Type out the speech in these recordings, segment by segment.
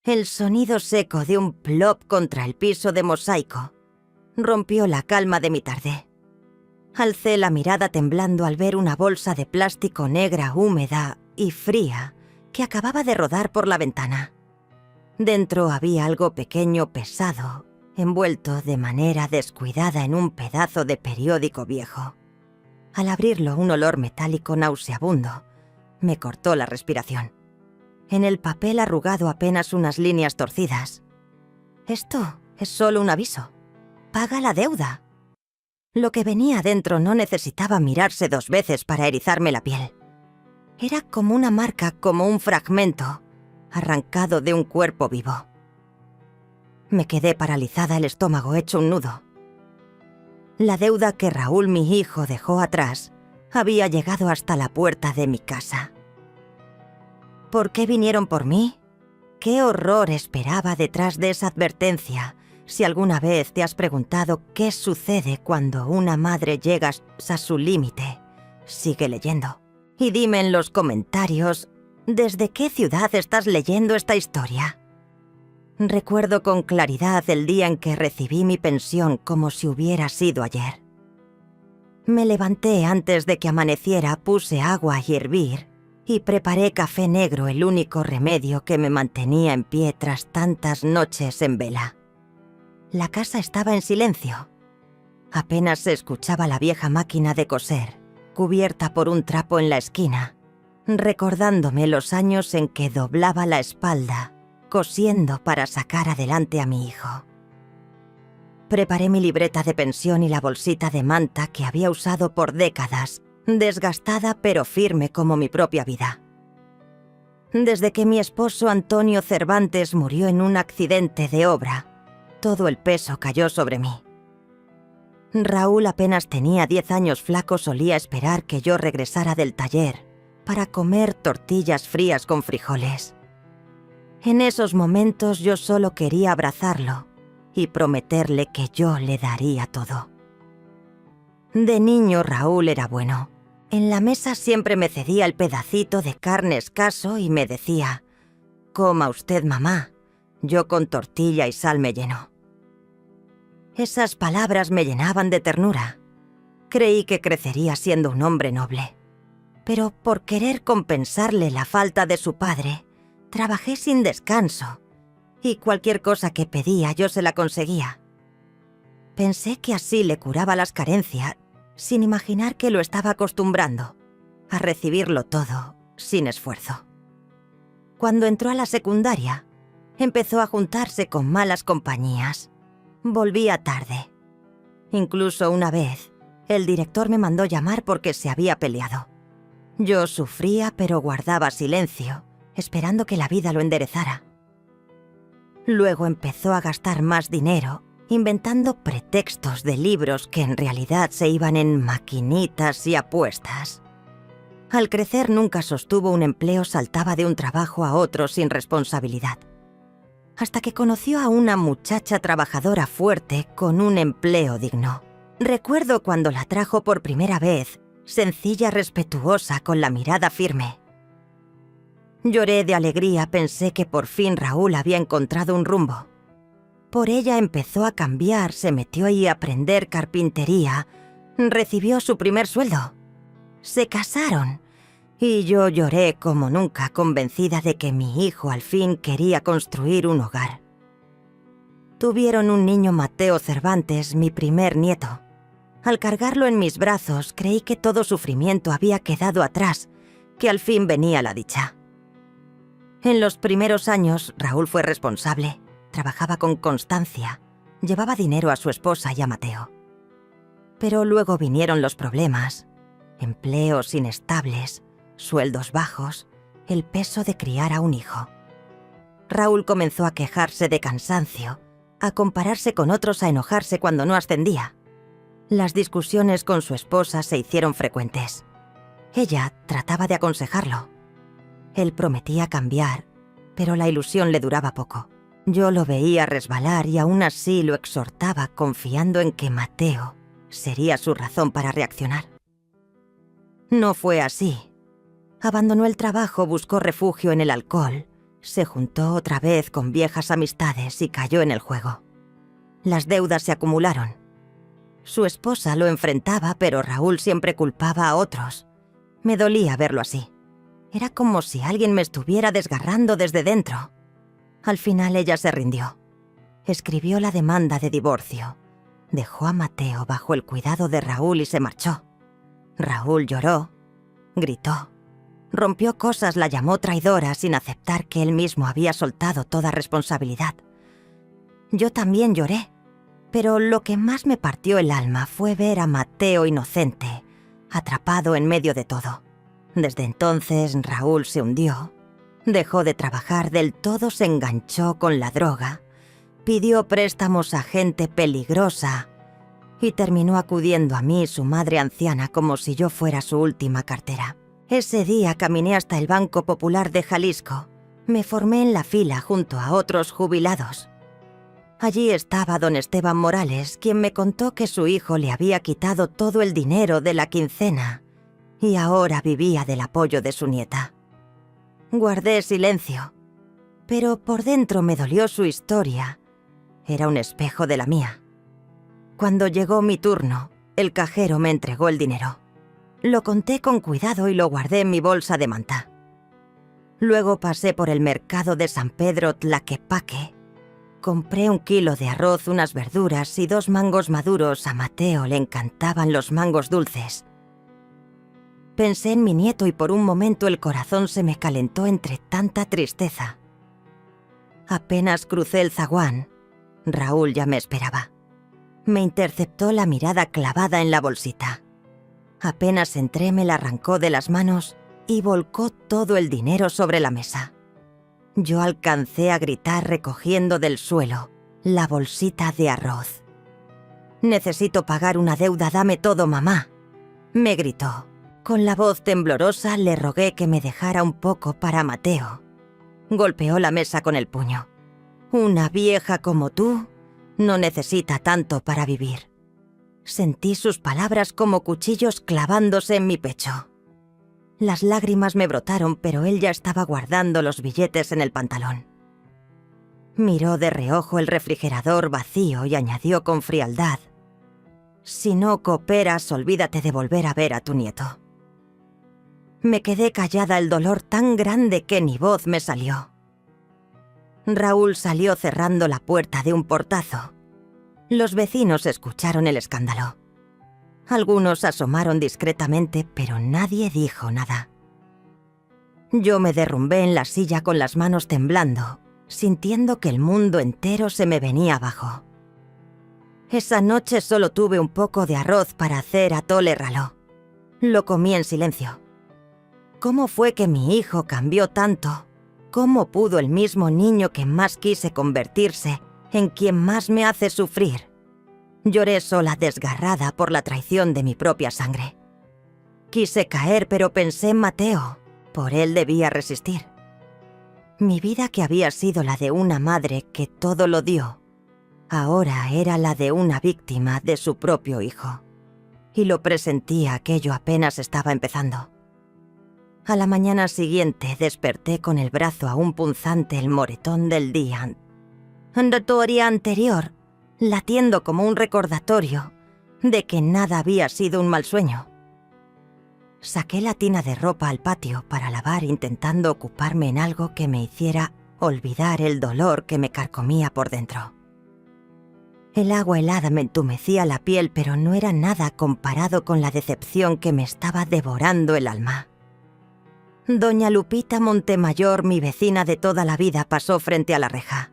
El sonido seco de un plop contra el piso de mosaico rompió la calma de mi tarde. Alcé la mirada temblando al ver una bolsa de plástico negra, húmeda y fría que acababa de rodar por la ventana. Dentro había algo pequeño, pesado, envuelto de manera descuidada en un pedazo de periódico viejo. Al abrirlo, un olor metálico nauseabundo me cortó la respiración. En el papel arrugado apenas unas líneas torcidas. Esto es solo un aviso. Paga la deuda. Lo que venía dentro no necesitaba mirarse 2 veces para erizarme la piel. Era como una marca, como un fragmento, arrancado de un cuerpo vivo. Me quedé paralizada, el estómago hecho un nudo. La deuda que Raúl, mi hijo, dejó atrás, había llegado hasta la puerta de mi casa. ¿Por qué vinieron por mí? ¿Qué horror esperaba detrás de esa advertencia? Si alguna vez te has preguntado qué sucede cuando una madre llega a su límite, sigue leyendo. Y dime en los comentarios, ¿desde qué ciudad estás leyendo esta historia? Recuerdo con claridad el día en que recibí mi pensión como si hubiera sido ayer. Me levanté antes de que amaneciera, puse agua a hervir y preparé café negro, el único remedio que me mantenía en pie tras tantas noches en vela. La casa estaba en silencio. Apenas se escuchaba la vieja máquina de coser, cubierta por un trapo en la esquina, recordándome los años en que doblaba la espalda, cosiendo para sacar adelante a mi hijo. Preparé mi libreta de pensión y la bolsita de manta que había usado por décadas, desgastada pero firme como mi propia vida. Desde que mi esposo Antonio Cervantes murió en un accidente de obra, todo el peso cayó sobre mí. Raúl apenas tenía 10 años, flaco, solía esperar que yo regresara del taller para comer tortillas frías con frijoles. En esos momentos yo solo quería abrazarlo y prometerle que yo le daría todo. De niño Raúl era bueno. En la mesa siempre me cedía el pedacito de carne escaso y me decía: «Coma usted, mamá, yo con tortilla y sal me lleno». Esas palabras me llenaban de ternura. Creí que crecería siendo un hombre noble. Pero por querer compensarle la falta de su padre, trabajé sin descanso, y cualquier cosa que pedía yo se la conseguía. Pensé que así le curaba las carencias, sin imaginar que lo estaba acostumbrando a recibirlo todo sin esfuerzo. Cuando entró a la secundaria, empezó a juntarse con malas compañías. Volvía tarde. Incluso una vez, el director me mandó llamar porque se había peleado. Yo sufría pero guardaba silencio, esperando que la vida lo enderezara. Luego empezó a gastar más dinero, inventando pretextos de libros que en realidad se iban en maquinitas y apuestas. Al crecer nunca sostuvo un empleo, saltaba de un trabajo a otro sin responsabilidad. Hasta que conoció a una muchacha trabajadora fuerte con un empleo digno. Recuerdo cuando la trajo por primera vez, sencilla, respetuosa, con la mirada firme. Lloré de alegría, pensé que por fin Raúl había encontrado un rumbo. Por ella empezó a cambiar, se metió ahí a aprender carpintería, recibió su primer sueldo. Se casaron y yo lloré como nunca, convencida de que mi hijo al fin quería construir un hogar. Tuvieron un niño, Mateo Cervantes, mi primer nieto. Al cargarlo en mis brazos, creí que todo sufrimiento había quedado atrás, que al fin venía la dicha. En los primeros años, Raúl fue responsable, trabajaba con constancia, llevaba dinero a su esposa y a Mateo. Pero luego vinieron los problemas, empleos inestables, sueldos bajos, el peso de criar a un hijo. Raúl comenzó a quejarse de cansancio, a compararse con otros, a enojarse cuando no ascendía. Las discusiones con su esposa se hicieron frecuentes. Ella trataba de aconsejarlo. Él prometía cambiar, pero la ilusión le duraba poco. Yo lo veía resbalar y aún así lo exhortaba, confiando en que Mateo sería su razón para reaccionar. No fue así. Abandonó el trabajo, buscó refugio en el alcohol, Se juntó otra vez con viejas amistades y cayó en el juego. Las deudas se acumularon. Su esposa lo enfrentaba, pero Raúl siempre culpaba a otros. Me dolía verlo así. Era como si alguien me estuviera desgarrando desde dentro. Al final ella se rindió. Escribió la demanda de divorcio. Dejó a Mateo bajo el cuidado de Raúl y se marchó. Raúl lloró, gritó, rompió cosas, la llamó traidora sin aceptar que él mismo había soltado toda responsabilidad. Yo también lloré, pero lo que más me partió el alma fue ver a Mateo inocente, atrapado en medio de todo. Desde entonces Raúl se hundió, dejó de trabajar del todo, se enganchó con la droga, pidió préstamos a gente peligrosa y terminó acudiendo a mí, su madre anciana, como si yo fuera su última cartera. Ese día caminé hasta el Banco Popular de Jalisco. Me formé en la fila junto a otros jubilados. Allí estaba don Esteban Morales, quien me contó que su hijo le había quitado todo el dinero de la quincena y ahora vivía del apoyo de su nieta. Guardé silencio, pero por dentro me dolió su historia. Era un espejo de la mía. Cuando llegó mi turno, el cajero me entregó el dinero. Lo conté con cuidado y lo guardé en mi bolsa de manta. Luego pasé por el mercado de San Pedro Tlaquepaque. Compré 1 kilo de arroz, unas verduras y 2 mangos maduros. A Mateo le encantaban los mangos dulces. Pensé en mi nieto y por un momento el corazón se me calentó entre tanta tristeza. Apenas crucé el zaguán, Raúl ya me esperaba. Me interceptó la mirada clavada en la bolsita. Apenas entré, me la arrancó de las manos y volcó todo el dinero sobre la mesa. Yo alcancé a gritar recogiendo del suelo la bolsita de arroz. «Necesito pagar una deuda, dame todo, mamá», me gritó. Con la voz temblorosa le rogué que me dejara un poco para Mateo. Golpeó la mesa con el puño. «Una vieja como tú no necesita tanto para vivir». Sentí sus palabras como cuchillos clavándose en mi pecho. Las lágrimas me brotaron, pero él ya estaba guardando los billetes en el pantalón. Miró de reojo el refrigerador vacío y añadió con frialdad: «Si no cooperas, olvídate de volver a ver a tu nieto». Me quedé callada, el dolor tan grande que ni voz me salió. Raúl salió cerrando la puerta de un portazo. Los vecinos escucharon el escándalo. Algunos asomaron discretamente, pero nadie dijo nada. Yo me derrumbé en la silla con las manos temblando, sintiendo que el mundo entero se me venía abajo. Esa noche solo tuve un poco de arroz para hacer atole raló. Lo comí en silencio. ¿Cómo fue que mi hijo cambió tanto? ¿Cómo pudo el mismo niño que más quise convertirse en quien más me hace sufrir? Lloré sola, desgarrada por la traición de mi propia sangre. Quise caer, pero pensé en Mateo. Por él debía resistir. Mi vida, que había sido la de una madre que todo lo dio, ahora era la de una víctima de su propio hijo. Y lo presentía, aquello apenas estaba empezando. A la mañana siguiente desperté con el brazo aún punzante, el moretón del día anterior, latiendo como un recordatorio de que nada había sido un mal sueño. Saqué la tina de ropa al patio para lavar, intentando ocuparme en algo que me hiciera olvidar el dolor que me carcomía por dentro. El agua helada me entumecía la piel, pero no era nada comparado con la decepción que me estaba devorando el alma. Doña Lupita Montemayor, mi vecina de toda la vida, pasó frente a la reja.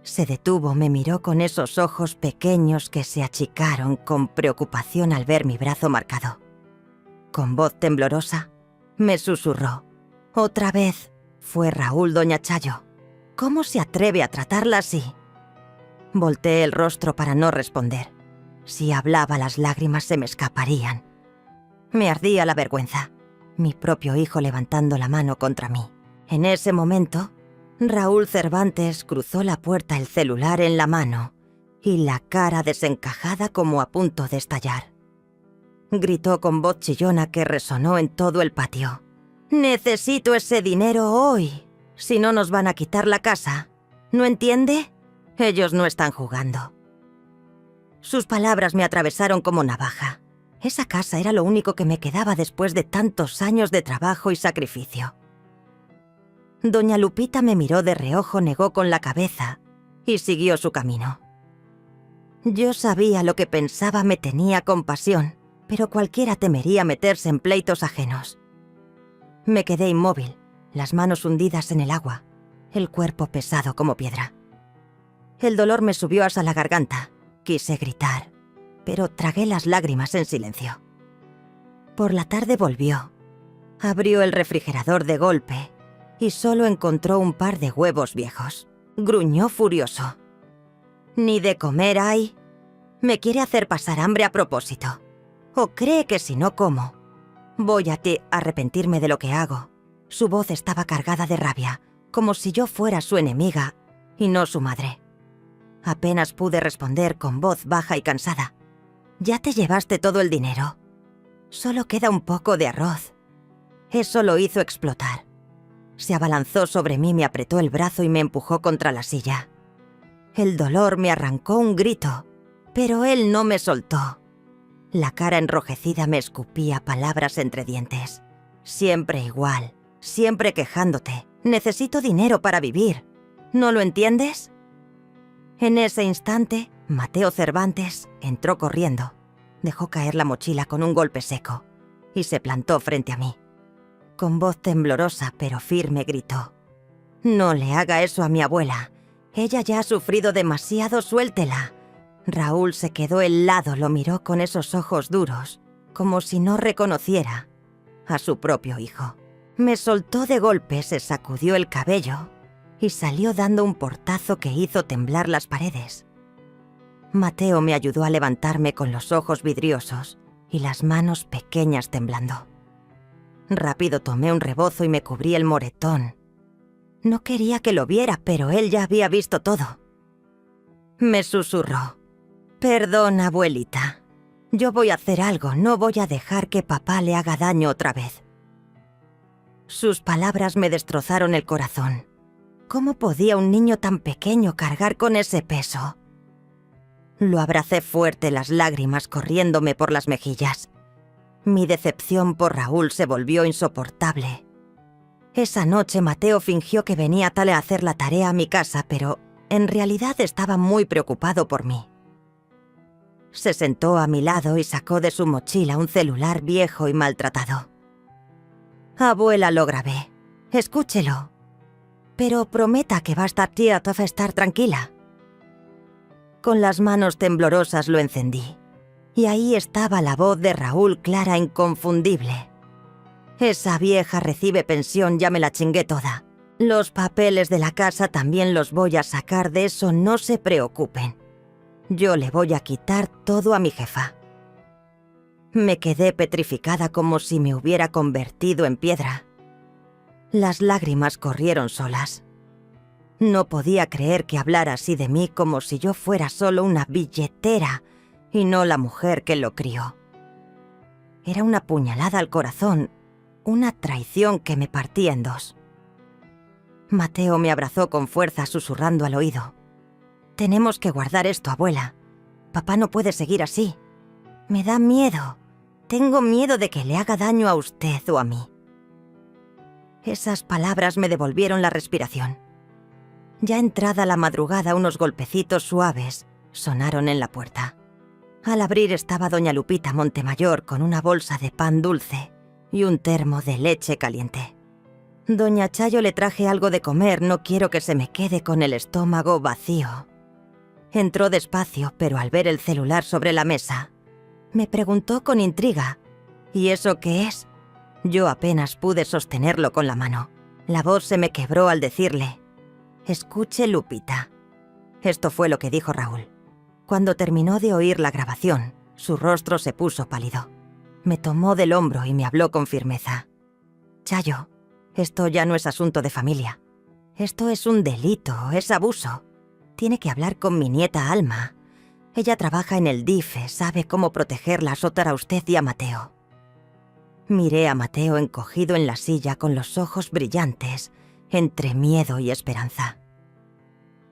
Se detuvo, me miró con esos ojos pequeños que se achicaron con preocupación al ver mi brazo marcado. Con voz temblorosa, me susurró: «Otra vez». Fue Raúl, doña Chayo. ¿Cómo se atreve a tratarla así? Volteé el rostro para no responder. Si hablaba, las lágrimas se me escaparían. Me ardía la vergüenza. Mi propio hijo levantando la mano contra mí. En ese momento, Raúl Cervantes cruzó la puerta, el celular en la mano y la cara desencajada como a punto de estallar. Gritó con voz chillona que resonó en todo el patio: «¡Necesito ese dinero hoy!». Si no nos van a quitar la casa. ¿No entiende? Ellos no están jugando. Sus palabras me atravesaron como navaja. Esa casa era lo único que me quedaba después de tantos años de trabajo y sacrificio. Doña Lupita me miró de reojo, negó con la cabeza y siguió su camino. Yo sabía lo que pensaba, me tenía compasión, pero cualquiera temería meterse en pleitos ajenos. Me quedé inmóvil, las manos hundidas en el agua, el cuerpo pesado como piedra. El dolor me subió hasta la garganta. Quise gritar, pero tragué las lágrimas en silencio. Por la tarde volvió. Abrió el refrigerador de golpe y solo encontró un par de huevos viejos. Gruñó furioso. «Ni de comer hay. Me quiere hacer pasar hambre a propósito. ¿O cree que si no como, voy a arrepentirme de lo que hago?» Su voz estaba cargada de rabia, como si yo fuera su enemiga y no su madre. Apenas pude responder con voz baja y cansada. «Ya te llevaste todo el dinero. Solo queda un poco de arroz». Eso lo hizo explotar. Se abalanzó sobre mí, me apretó el brazo y me empujó contra la silla. El dolor me arrancó un grito, pero él no me soltó. La cara enrojecida me escupía palabras entre dientes. «Siempre igual, siempre quejándote. Necesito dinero para vivir. ¿No lo entiendes?» En ese instante, Mateo Cervantes entró corriendo, dejó caer la mochila con un golpe seco y se plantó frente a mí. Con voz temblorosa pero firme gritó: «No le haga eso a mi abuela. Ella ya ha sufrido demasiado, suéltela». Raúl se quedó helado, lo miró con esos ojos duros, como si no reconociera a su propio hijo. Me soltó de golpe, se sacudió el cabello y salió dando un portazo que hizo temblar las paredes. Mateo me ayudó a levantarme con los ojos vidriosos y las manos pequeñas temblando. Rápido tomé un rebozo y me cubrí el moretón. No quería que lo viera, pero él ya había visto todo. Me susurró: «Perdón, abuelita. Yo voy a hacer algo, no voy a dejar que papá le haga daño otra vez». Sus palabras me destrozaron el corazón. ¿Cómo podía un niño tan pequeño cargar con ese peso? Lo abracé fuerte, las lágrimas corriéndome por las mejillas. Mi decepción por Raúl se volvió insoportable. Esa noche Mateo fingió que venía tal a hacer la tarea a mi casa, pero en realidad estaba muy preocupado por mí. Se sentó a mi lado y sacó de su mochila un celular viejo y maltratado. «Abuela, lo grabé. Escúchelo. Pero prometa que va a estar tranquila». Con las manos temblorosas lo encendí. Y ahí estaba la voz de Raúl, clara, inconfundible. «Esa vieja recibe pensión, ya me la chingué toda. Los papeles de la casa también los voy a sacar, de eso no se preocupen. Yo le voy a quitar todo a mi jefa». Me quedé petrificada, como si me hubiera convertido en piedra. Las lágrimas corrieron solas. No podía creer que hablara así de mí, como si yo fuera solo una billetera y no la mujer que lo crió. Era una puñalada al corazón, una traición que me partía en dos. Mateo me abrazó con fuerza, susurrando al oído: «Tenemos que guardar esto, abuela. Papá no puede seguir así. Me da miedo. Tengo miedo de que le haga daño a usted o a mí». Esas palabras me devolvieron la respiración. Ya entrada la madrugada, unos golpecitos suaves sonaron en la puerta. Al abrir estaba doña Lupita Montemayor con una bolsa de pan dulce y un termo de leche caliente. «Doña Chayo, le traje algo de comer, no quiero que se me quede con el estómago vacío». Entró despacio, pero al ver el celular sobre la mesa, me preguntó con intriga: «¿Y eso qué es?». Yo apenas pude sostenerlo con la mano. La voz se me quebró al decirle: «Escuche, Lupita». Esto fue lo que dijo Raúl. Cuando terminó de oír la grabación, su rostro se puso pálido. Me tomó del hombro y me habló con firmeza: «Chayo, esto ya no es asunto de familia. Esto es un delito, es abuso. Tiene que hablar con mi nieta Alma. Ella trabaja en el DIF, sabe cómo protegerla, azotar a usted y a Mateo». Miré a Mateo encogido en la silla con los ojos brillantes, entre miedo y esperanza.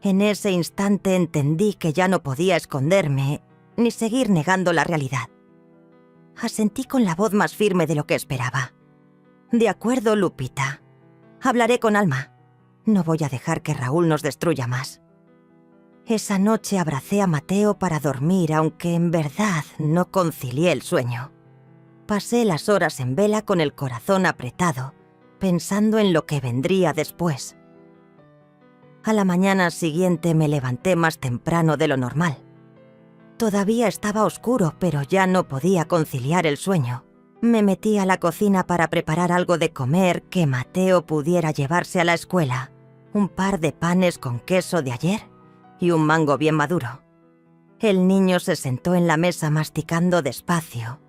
En ese instante entendí que ya no podía esconderme ni seguir negando la realidad. Asentí con la voz más firme de lo que esperaba. «De acuerdo, Lupita. Hablaré con Alma. No voy a dejar que Raúl nos destruya más». Esa noche abracé a Mateo para dormir, aunque en verdad no concilié el sueño. Pasé las horas en vela con el corazón apretado, pensando en lo que vendría después. A la mañana siguiente me levanté más temprano de lo normal. Todavía estaba oscuro, pero ya no podía conciliar el sueño. Me metí a la cocina para preparar algo de comer que Mateo pudiera llevarse a la escuela. Un par de panes con queso de ayer y un mango bien maduro. El niño se sentó en la mesa masticando despacio,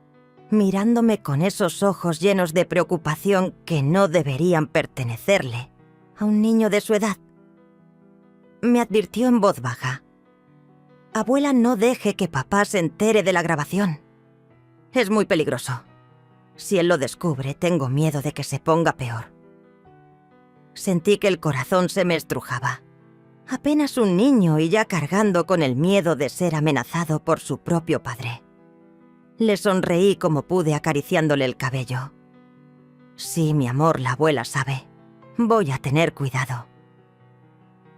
mirándome con esos ojos llenos de preocupación que no deberían pertenecerle a un niño de su edad. Me advirtió en voz baja: «Abuela, no deje que papá se entere de la grabación. Es muy peligroso. Si él lo descubre, tengo miedo de que se ponga peor». Sentí que el corazón se me estrujaba. Apenas un niño y ya cargando con el miedo de ser amenazado por su propio padre. Le sonreí como pude acariciándole el cabello. «Sí, mi amor, la abuela sabe. Voy a tener cuidado».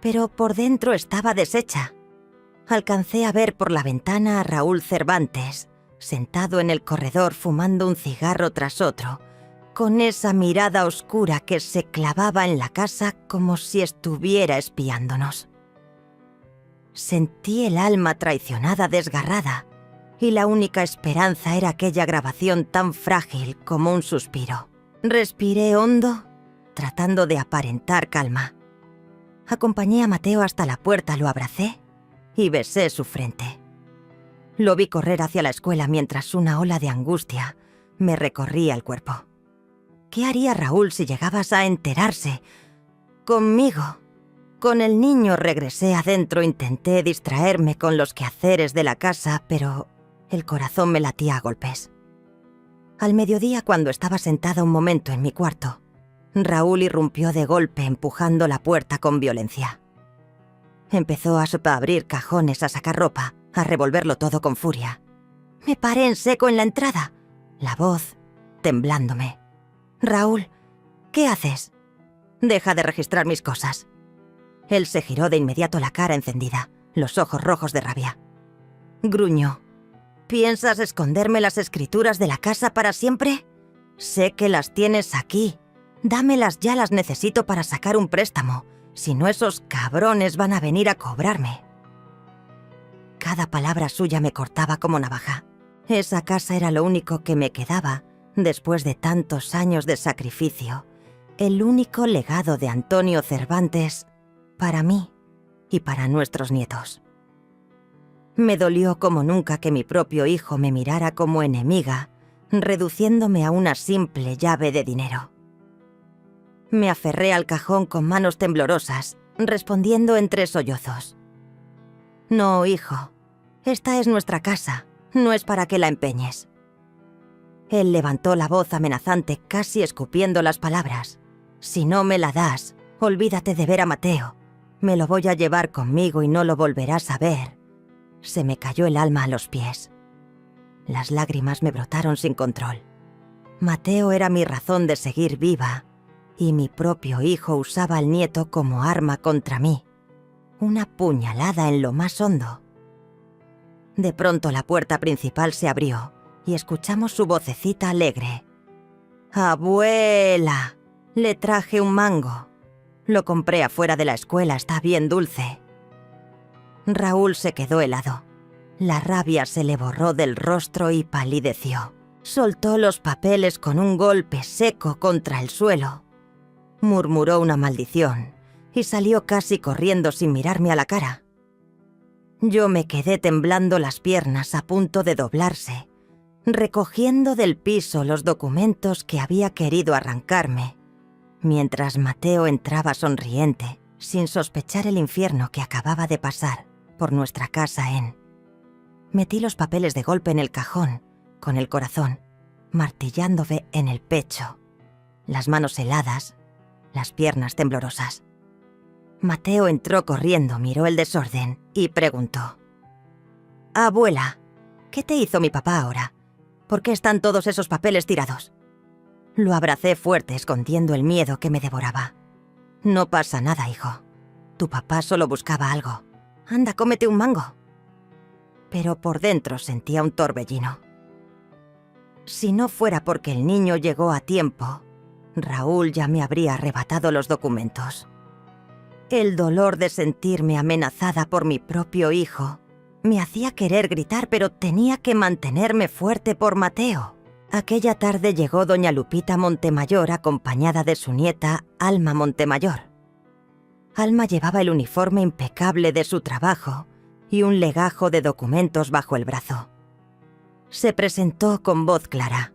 Pero por dentro estaba deshecha. Alcancé a ver por la ventana a Raúl Cervantes, sentado en el corredor fumando un cigarro tras otro, con esa mirada oscura que se clavaba en la casa como si estuviera espiándonos. Sentí el alma traicionada, desgarrada, y la única esperanza era aquella grabación tan frágil como un suspiro. Respiré hondo, tratando de aparentar calma. Acompañé a Mateo hasta la puerta, lo abracé y besé su frente. Lo vi correr hacia la escuela mientras una ola de angustia me recorría el cuerpo. ¿Qué haría Raúl si llegabas a enterarse? Conmigo. Con el niño regresé adentro, intenté distraerme con los quehaceres de la casa, pero el corazón me latía a golpes. Al mediodía, cuando estaba sentada un momento en mi cuarto, Raúl irrumpió de golpe empujando la puerta con violencia. Empezó a abrir cajones, a sacar ropa, a revolverlo todo con furia. Me paré en seco en la entrada, la voz temblándome. «Raúl, ¿qué haces? Deja de registrar mis cosas». Él se giró de inmediato, la cara encendida, los ojos rojos de rabia. Gruñó: «¿Piensas esconderme las escrituras de la casa para siempre? Sé que las tienes aquí. Dámelas ya, las necesito para sacar un préstamo. Si no, esos cabrones van a venir a cobrarme». Cada palabra suya me cortaba como navaja. Esa casa era lo único que me quedaba después de tantos años de sacrificio. El único legado de Antonio Cervantes para mí y para nuestros nietos. Me dolió como nunca que mi propio hijo me mirara como enemiga, reduciéndome a una simple llave de dinero. Me aferré al cajón con manos temblorosas, respondiendo entre sollozos: «No, hijo, esta es nuestra casa, no es para que la empeñes». Él levantó la voz amenazante, casi escupiendo las palabras: «Si no me la das, olvídate de ver a Mateo. Me lo voy a llevar conmigo y no lo volverás a ver». Se me cayó el alma a los pies. Las lágrimas me brotaron sin control. Mateo era mi razón de seguir viva, y mi propio hijo usaba al nieto como arma contra mí. Una puñalada en lo más hondo. De pronto la puerta principal se abrió y escuchamos su vocecita alegre: «Abuela, le traje un mango. Lo compré afuera de la escuela, está bien dulce». Raúl se quedó helado. La rabia se le borró del rostro y palideció. Soltó los papeles con un golpe seco contra el suelo. Murmuró una maldición y salió casi corriendo sin mirarme a la cara. Yo me quedé temblando las piernas, a punto de doblarse, recogiendo del piso los documentos que había querido arrancarme, mientras Mateo entraba sonriente, sin sospechar el infierno que acababa de pasar por nuestra casa en... Metí los papeles de golpe en el cajón, con el corazón martillándome en el pecho, las manos heladas, las piernas temblorosas. Mateo entró corriendo, miró el desorden y preguntó: «Abuela, ¿qué te hizo mi papá ahora? ¿Por qué están todos esos papeles tirados?» Lo abracé fuerte, escondiendo el miedo que me devoraba. «No pasa nada, hijo. Tu papá solo buscaba algo. Anda, cómete un mango». Pero por dentro sentía un torbellino. Si no fuera porque el niño llegó a tiempo, Raúl ya me habría arrebatado los documentos. El dolor de sentirme amenazada por mi propio hijo me hacía querer gritar, pero tenía que mantenerme fuerte por Mateo. Aquella tarde llegó doña Lupita Montemayor acompañada de su nieta, Alma Montemayor. Alma llevaba el uniforme impecable de su trabajo y un legajo de documentos bajo el brazo. Se presentó con voz clara: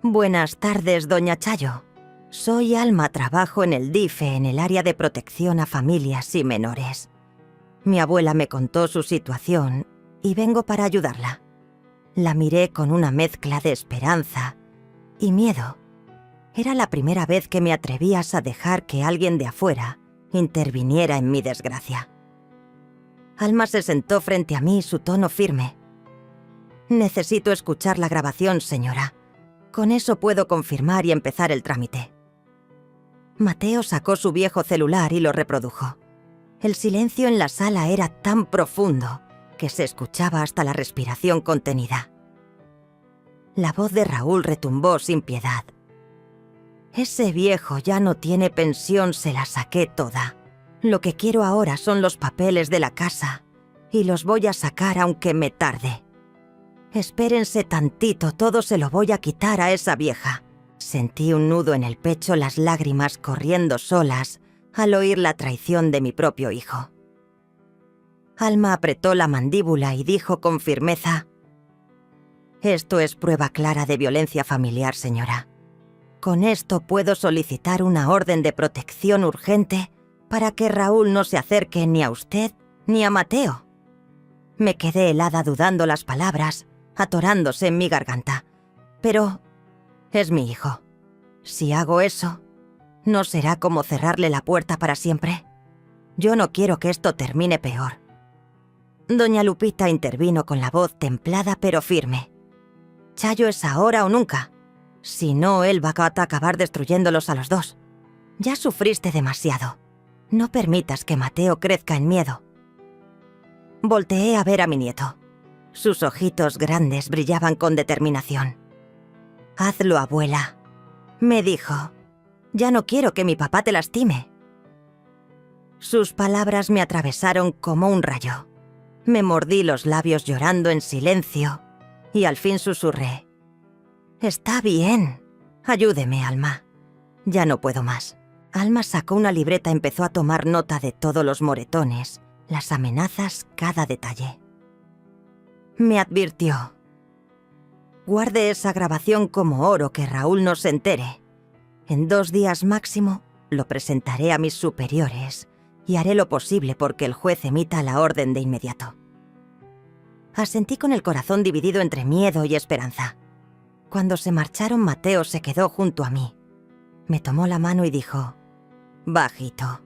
«Buenas tardes, doña Chayo. Soy Alma, trabajo en el DIFE, en el área de protección a familias y menores. Mi abuela me contó su situación y vengo para ayudarla». La miré con una mezcla de esperanza y miedo. Era la primera vez que me atrevías a dejar que alguien de afuera interviniera en mi desgracia. Alma se sentó frente a mí, su tono firme. «Necesito escuchar la grabación, señora. Con eso puedo confirmar y empezar el trámite». Mateo sacó su viejo celular y lo reprodujo. El silencio en la sala era tan profundo que se escuchaba hasta la respiración contenida. La voz de Raúl retumbó sin piedad. «Ese viejo ya no tiene pensión, se la saqué toda. Lo que quiero ahora son los papeles de la casa y los voy a sacar aunque me tarde. Espérense tantito, todo se lo voy a quitar a esa vieja». Sentí un nudo en el pecho, las lágrimas corriendo solas al oír la traición de mi propio hijo. Alma apretó la mandíbula y dijo con firmeza: «Esto es prueba clara de violencia familiar, señora. Con esto puedo solicitar una orden de protección urgente para que Raúl no se acerque ni a usted ni a Mateo». Me quedé helada dudando las palabras, atorándose en mi garganta. Pero es mi hijo. Si hago eso, ¿no será como cerrarle la puerta para siempre? Yo no quiero que esto termine peor. Doña Lupita intervino con la voz templada pero firme: «Chayo, es ahora o nunca. Si no, él va a acabar destruyéndolos a los dos. Ya sufriste demasiado. No permitas que Mateo crezca en miedo». Volteé a ver a mi nieto. Sus ojitos grandes brillaban con determinación. «Hazlo, abuela», me dijo. «Ya no quiero que mi papá te lastime». Sus palabras me atravesaron como un rayo. Me mordí los labios llorando en silencio y al fin susurré: «Está bien. Ayúdeme, Alma. Ya no puedo más». Alma sacó una libreta y empezó a tomar nota de todos los moretones, las amenazas, cada detalle. Me advirtió: «Guarde esa grabación como oro, que Raúl no se entere. En 2 días máximo lo presentaré a mis superiores y haré lo posible porque el juez emita la orden de inmediato». Asentí con el corazón dividido entre miedo y esperanza. Cuando se marcharon, Mateo se quedó junto a mí. Me tomó la mano y dijo: «Bajito.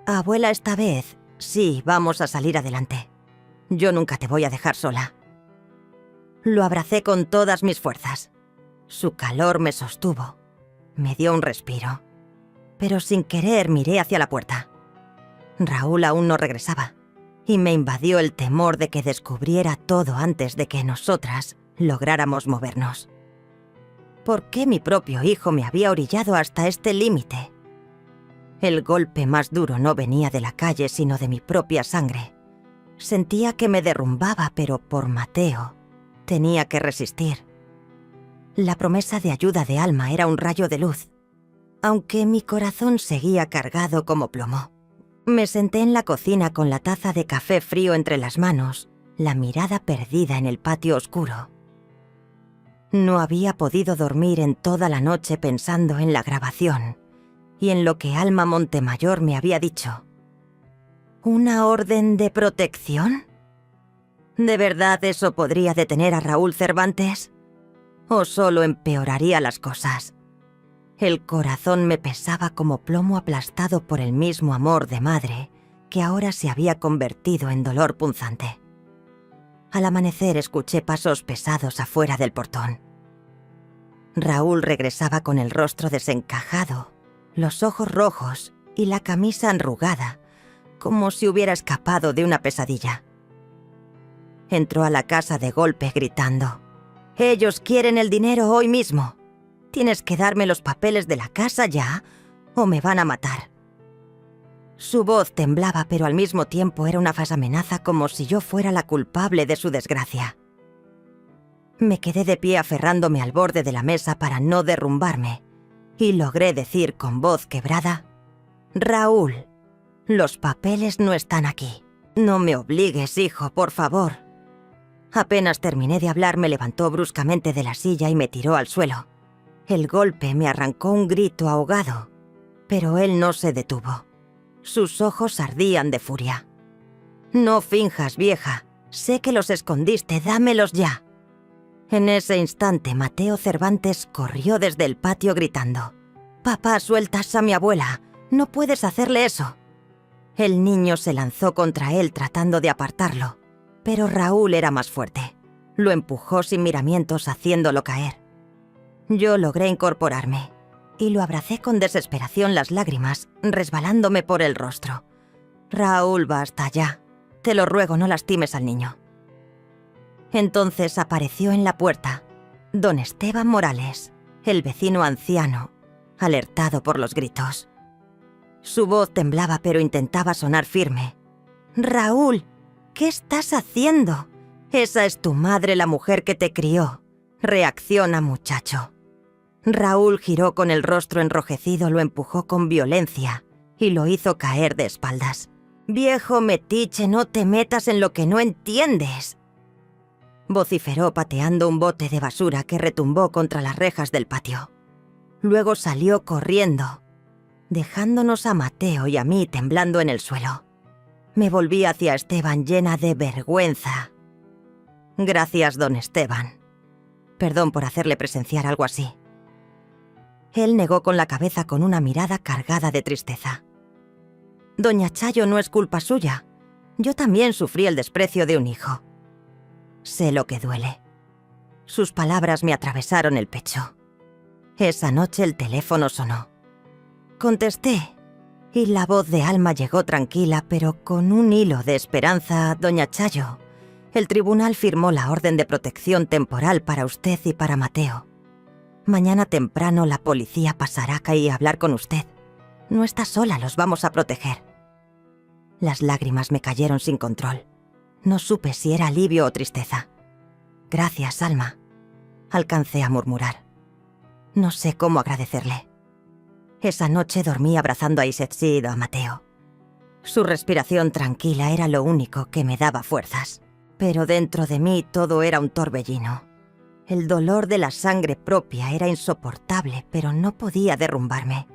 Abuela, esta vez sí vamos a salir adelante. Yo nunca te voy a dejar sola». Lo abracé con todas mis fuerzas. Su calor me sostuvo. Me dio un respiro. Pero sin querer miré hacia la puerta. Raúl aún no regresaba, y me invadió el temor de que descubriera todo antes de que nosotras lográramos movernos. ¿Por qué mi propio hijo me había orillado hasta este límite? El golpe más duro no venía de la calle, sino de mi propia sangre. Sentía que me derrumbaba, pero por Mateo tenía que resistir. La promesa de ayuda de Alma era un rayo de luz, aunque mi corazón seguía cargado como plomo. Me senté en la cocina con la taza de café frío entre las manos, la mirada perdida en el patio oscuro. No había podido dormir en toda la noche pensando en la grabación y en lo que Alma Montemayor me había dicho. ¿Una orden de protección? ¿De verdad eso podría detener a Raúl Cervantes? ¿O solo empeoraría las cosas? El corazón me pesaba como plomo aplastado por el mismo amor de madre que ahora se había convertido en dolor punzante. Al amanecer escuché pasos pesados afuera del portón. Raúl regresaba con el rostro desencajado, los ojos rojos y la camisa arrugada, como si hubiera escapado de una pesadilla. Entró a la casa de golpe gritando: «Ellos quieren el dinero hoy mismo. Tienes que darme los papeles de la casa ya, o me van a matar». Su voz temblaba, pero al mismo tiempo era una falsa amenaza, como si yo fuera la culpable de su desgracia. Me quedé de pie aferrándome al borde de la mesa para no derrumbarme, y logré decir con voz quebrada: «Raúl, los papeles no están aquí. No me obligues, hijo, por favor». Apenas terminé de hablar, me levantó bruscamente de la silla y me tiró al suelo. El golpe me arrancó un grito ahogado, pero él no se detuvo. Sus ojos ardían de furia. «No finjas, vieja. Sé que los escondiste, dámelos ya». En ese instante, Mateo Cervantes corrió desde el patio gritando: «Papá, sueltas a mi abuela. No puedes hacerle eso». El niño se lanzó contra él tratando de apartarlo, pero Raúl era más fuerte. Lo empujó sin miramientos, haciéndolo caer. Yo logré incorporarme y lo abracé con desesperación, las lágrimas resbalándome por el rostro. «Raúl, basta ya. Te lo ruego, no lastimes al niño». Entonces apareció en la puerta don Esteban Morales, el vecino anciano, alertado por los gritos. Su voz temblaba, pero intentaba sonar firme. «Raúl, ¿qué estás haciendo? Esa es tu madre, la mujer que te crió. Reacciona, muchacho». Raúl giró con el rostro enrojecido, lo empujó con violencia y lo hizo caer de espaldas. «Viejo metiche, no te metas en lo que no entiendes», vociferó pateando un bote de basura que retumbó contra las rejas del patio. Luego salió corriendo, dejándonos a Mateo y a mí temblando en el suelo. Me volví hacia Esteban llena de vergüenza. «Gracias, don Esteban. Perdón por hacerle presenciar algo así». Él negó con la cabeza con una mirada cargada de tristeza. «Doña Chayo, no es culpa suya. Yo también sufrí el desprecio de un hijo. Sé lo que duele». Sus palabras me atravesaron el pecho. Esa noche el teléfono sonó. Contesté, y la voz de Alma llegó tranquila, pero con un hilo de esperanza. «Doña Chayo, el tribunal firmó la orden de protección temporal para usted y para Mateo. Mañana temprano la policía pasará a hablar con usted. No está sola, los vamos a proteger». Las lágrimas me cayeron sin control. No supe si era alivio o tristeza. «Gracias, Alma», alcancé a murmurar. No sé cómo agradecerle. Esa noche dormí abrazando a Isetsid, a Mateo. Su respiración tranquila era lo único que me daba fuerzas. Pero dentro de mí todo era un torbellino. El dolor de la sangre propia era insoportable, pero no podía derrumbarme.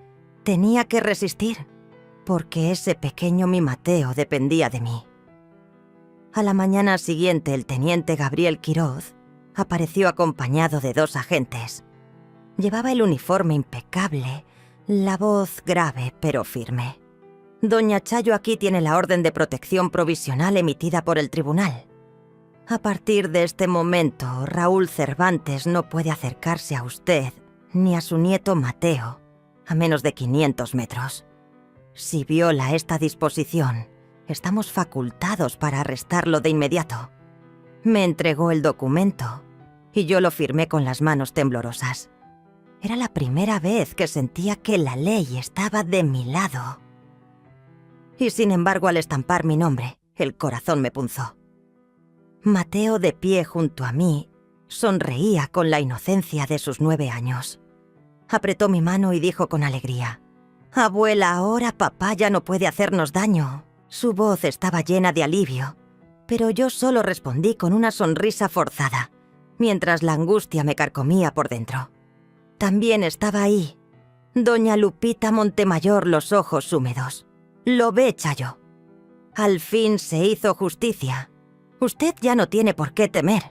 Tenía que resistir, porque ese pequeño mi Mateo dependía de mí. A la mañana siguiente, el teniente Gabriel Quiroz apareció acompañado de 2 agentes. Llevaba el uniforme impecable, la voz grave pero firme. «Doña Chayo aquí tiene la orden de protección provisional emitida por el tribunal. A partir de este momento, Raúl Cervantes no puede acercarse a usted ni a su nieto Mateo a menos de 500 metros. Si viola esta disposición, estamos facultados para arrestarlo de inmediato». Me entregó el documento y yo lo firmé con las manos temblorosas. Era la primera vez que sentía que la ley estaba de mi lado. Y sin embargo, al estampar mi nombre, el corazón me punzó. Mateo, de pie junto a mí, sonreía con la inocencia de sus 9 años. Apretó mi mano y dijo con alegría: «Abuela, ahora papá ya no puede hacernos daño». Su voz estaba llena de alivio, pero yo solo respondí con una sonrisa forzada, mientras la angustia me carcomía por dentro. También estaba ahí, doña Lupita Montemayor, los ojos húmedos. «Lo ve, Chayo. Al fin se hizo justicia. Usted ya no tiene por qué temer».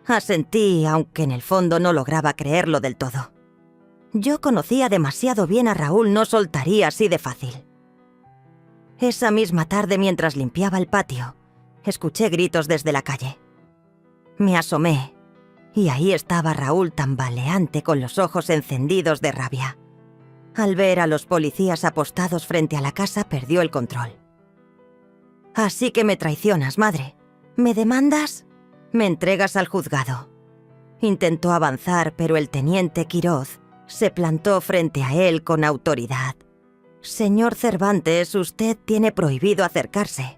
Asentí, aunque en el fondo no lograba creerlo del todo. Yo conocía demasiado bien a Raúl, no soltaría así de fácil. Esa misma tarde, mientras limpiaba el patio, escuché gritos desde la calle. Me asomé, y ahí estaba Raúl tambaleante con los ojos encendidos de rabia. Al ver a los policías apostados frente a la casa, perdió el control. «Así que me traicionas, madre. ¿Me demandas? Me entregas al juzgado». Intentó avanzar, pero el teniente Quiroz se plantó frente a él con autoridad. «Señor Cervantes, usted tiene prohibido acercarse.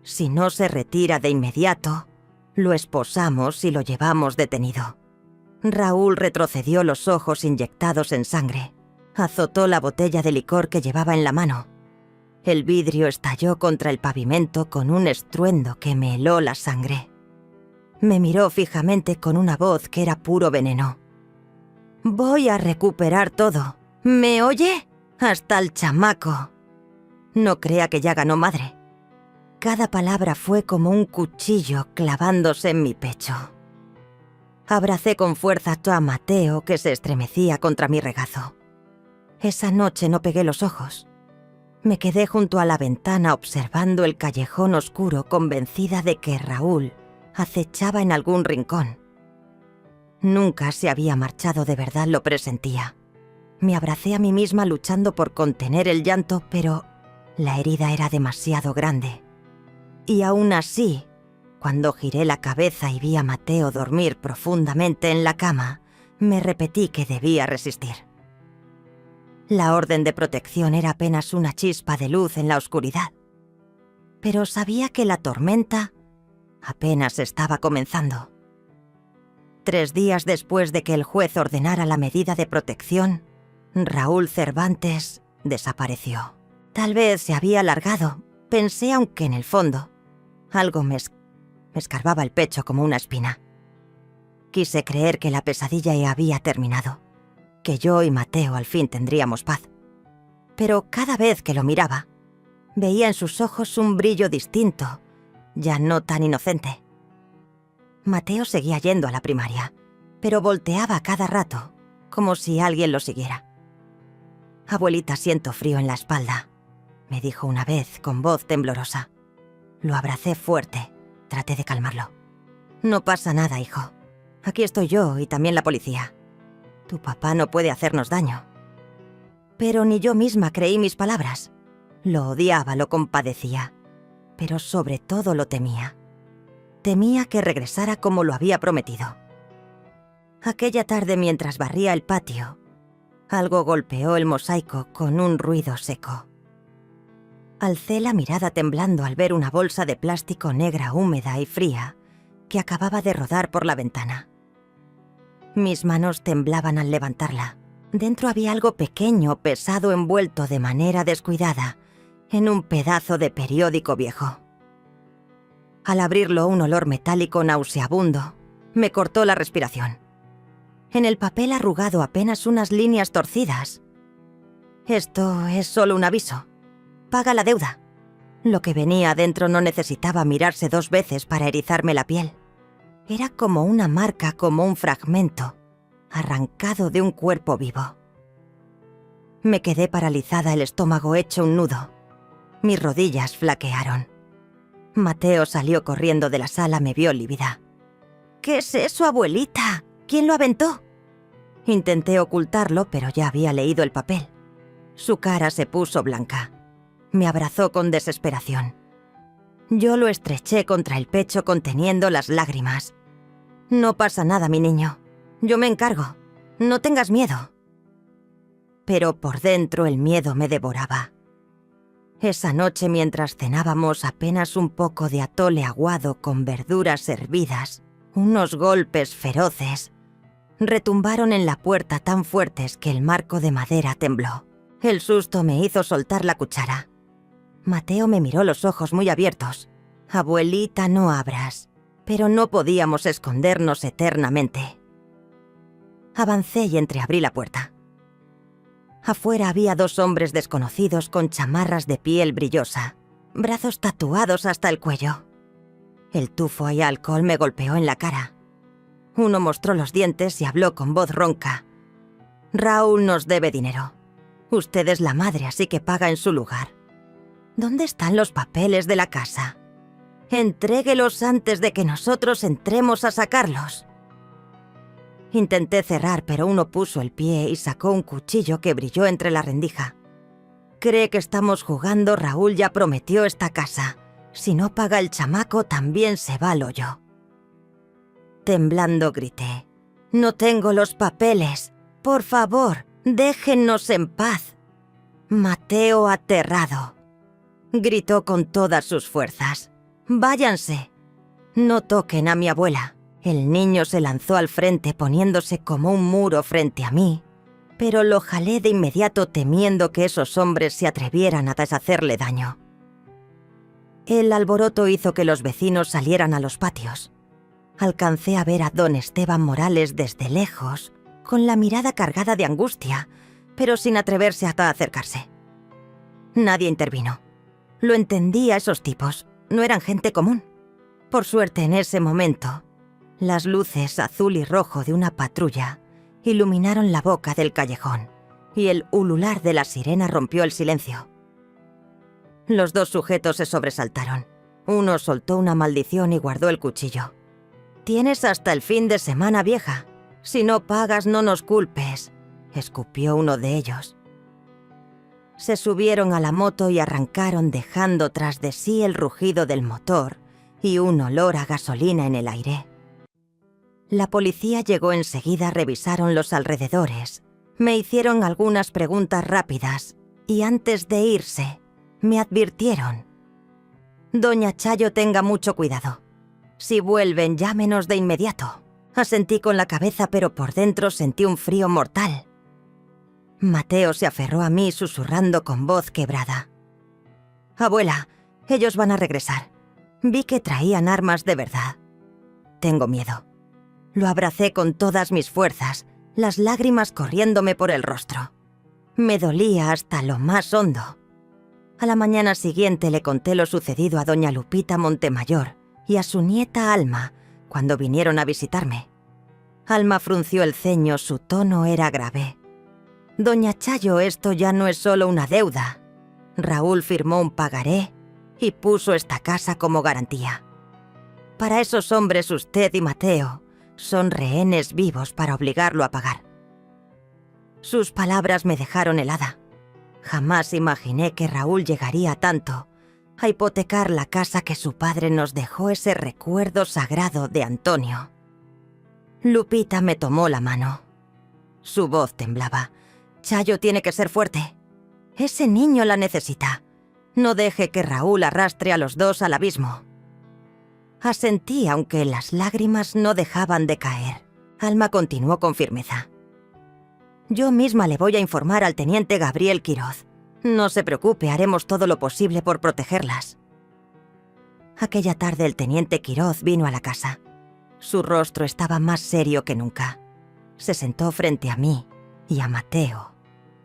Si no se retira de inmediato, lo esposamos y lo llevamos detenido». Raúl retrocedió, los ojos inyectados en sangre. Azotó la botella de licor que llevaba en la mano. El vidrio estalló contra el pavimento con un estruendo que me heló la sangre. Me miró fijamente con una voz que era puro veneno. «Voy a recuperar todo. ¿Me oye? Hasta el chamaco. No crea que ya ganó, madre». Cada palabra fue como un cuchillo clavándose en mi pecho. Abracé con fuerza a Mateo, que se estremecía contra mi regazo. Esa noche no pegué los ojos. Me quedé junto a la ventana observando el callejón oscuro, convencida de que Raúl acechaba en algún rincón. Nunca se había marchado, de verdad lo presentía. Me abracé a mí misma luchando por contener el llanto, pero la herida era demasiado grande. Y aún así, cuando giré la cabeza y vi a Mateo dormir profundamente en la cama, me repetí que debía resistir. La orden de protección era apenas una chispa de luz en la oscuridad. Pero sabía que la tormenta apenas estaba comenzando. 3 días después de que el juez ordenara la medida de protección, Raúl Cervantes desapareció. Tal vez se había alargado, pensé, aunque en el fondo algo me escarbaba el pecho como una espina. Quise creer que la pesadilla ya había terminado, que yo y Mateo al fin tendríamos paz. Pero cada vez que lo miraba, veía en sus ojos un brillo distinto, ya no tan inocente. Mateo seguía yendo a la primaria, pero volteaba cada rato, como si alguien lo siguiera. «Abuelita, siento frío en la espalda», me dijo una vez con voz temblorosa. Lo abracé fuerte, traté de calmarlo. «No pasa nada, hijo. Aquí estoy yo y también la policía. Tu papá no puede hacernos daño». Pero ni yo misma creí mis palabras. Lo odiaba, lo compadecía, pero sobre todo lo temía. Temía que regresara como lo había prometido. Aquella tarde, mientras barría el patio, algo golpeó el mosaico con un ruido seco. Alcé la mirada temblando al ver una bolsa de plástico negra, húmeda y fría que acababa de rodar por la ventana. Mis manos temblaban al levantarla. Dentro había algo pequeño, pesado, envuelto de manera descuidada en un pedazo de periódico viejo. Al abrirlo, un olor metálico nauseabundo me cortó la respiración. En el papel arrugado apenas unas líneas torcidas. «Esto es solo un aviso. Paga la deuda». Lo que venía adentro no necesitaba mirarse 2 veces para erizarme la piel. Era como una marca, como un fragmento arrancado de un cuerpo vivo. Me quedé paralizada, el estómago hecho un nudo. Mis rodillas flaquearon. Mateo salió corriendo de la sala, me vio lívida. «¿Qué es eso, abuelita? ¿Quién lo aventó?» Intenté ocultarlo, pero ya había leído el papel. Su cara se puso blanca. Me abrazó con desesperación. Yo lo estreché contra el pecho conteniendo las lágrimas. «No pasa nada, mi niño. Yo me encargo. No tengas miedo». Pero por dentro el miedo me devoraba. Esa noche, mientras cenábamos apenas un poco de atole aguado con verduras hervidas, unos golpes feroces retumbaron en la puerta tan fuertes que el marco de madera tembló. El susto me hizo soltar la cuchara. Mateo me miró los ojos muy abiertos. «Abuelita, no abras». Pero no podíamos escondernos eternamente. Avancé y entreabrí la puerta. Afuera había 2 hombres desconocidos con chamarras de piel brillosa, brazos tatuados hasta el cuello. El tufo y alcohol me golpeó en la cara. Uno mostró los dientes y habló con voz ronca. Raúl nos debe dinero. Usted es la madre, así que paga en su lugar. ¿Dónde están los papeles de la casa? Entréguelos antes de que nosotros entremos a sacarlos. Intenté cerrar, pero uno puso el pie y sacó un cuchillo que brilló entre la rendija. Cree que estamos jugando. Raúl ya prometió esta casa. Si no paga el chamaco, también se va al hoyo. Temblando grité: «No tengo los papeles. Por favor, déjennos en paz». Mateo, aterrado, gritó con todas sus fuerzas: «Váyanse. No toquen a mi abuela». El niño se lanzó al frente poniéndose como un muro frente a mí, pero lo jalé de inmediato temiendo que esos hombres se atrevieran a deshacerle daño. El alboroto hizo que los vecinos salieran a los patios. Alcancé a ver a don Esteban Morales desde lejos, con la mirada cargada de angustia, pero sin atreverse a acercarse. Nadie intervino. Lo entendí a esos tipos, no eran gente común. Por suerte, en ese momento, las luces azul y rojo de una patrulla iluminaron la boca del callejón y el ulular de la sirena rompió el silencio. Los dos sujetos se sobresaltaron. Uno soltó una maldición y guardó el cuchillo. «Tienes hasta el fin de semana, vieja. Si no pagas, no nos culpes», escupió uno de ellos. Se subieron a la moto y arrancaron dejando tras de sí el rugido del motor y un olor a gasolina en el aire. La policía llegó enseguida, revisaron los alrededores, me hicieron algunas preguntas rápidas y antes de irse, me advirtieron: «Doña Chayo, tenga mucho cuidado. Si vuelven, llámenos de inmediato». Asentí con la cabeza, pero por dentro sentí un frío mortal. Mateo se aferró a mí susurrando con voz quebrada: «Abuela, ellos van a regresar. Vi que traían armas de verdad. Tengo miedo». Lo abracé con todas mis fuerzas, las lágrimas corriéndome por el rostro. Me dolía hasta lo más hondo. A la mañana siguiente le conté lo sucedido a doña Lupita Montemayor y a su nieta Alma cuando vinieron a visitarme. Alma frunció el ceño, su tono era grave. «Doña Chayo, esto ya no es solo una deuda. Raúl firmó un pagaré y puso esta casa como garantía. Para esos hombres usted y Mateo son rehenes vivos para obligarlo a pagar». Sus palabras me dejaron helada. Jamás imaginé que Raúl llegaría a tanto, a hipotecar la casa que su padre nos dejó, ese recuerdo sagrado de Antonio. Lupita me tomó la mano. Su voz temblaba. «Chayo tiene que ser fuerte. Ese niño la necesita. No deje que Raúl arrastre a los dos al abismo». Asentí, aunque las lágrimas no dejaban de caer. Alma continuó con firmeza: «Yo misma le voy a informar al teniente Gabriel Quiroz. No se preocupe, haremos todo lo posible por protegerlas». Aquella tarde el teniente Quiroz vino a la casa. Su rostro estaba más serio que nunca. Se sentó frente a mí y a Mateo.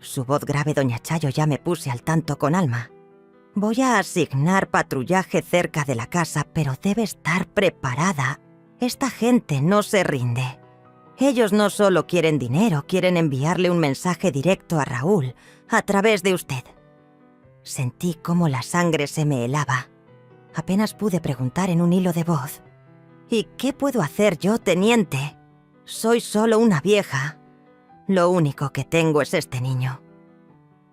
Su voz grave: «Doña Chayo, ya me puse al tanto con Alma. Voy a asignar patrullaje cerca de la casa, pero debe estar preparada. Esta gente no se rinde. Ellos no solo quieren dinero, quieren enviarle un mensaje directo a Raúl, a través de usted». Sentí cómo la sangre se me helaba. Apenas pude preguntar en un hilo de voz: «¿Y qué puedo hacer yo, teniente? Soy solo una vieja. Lo único que tengo es este niño».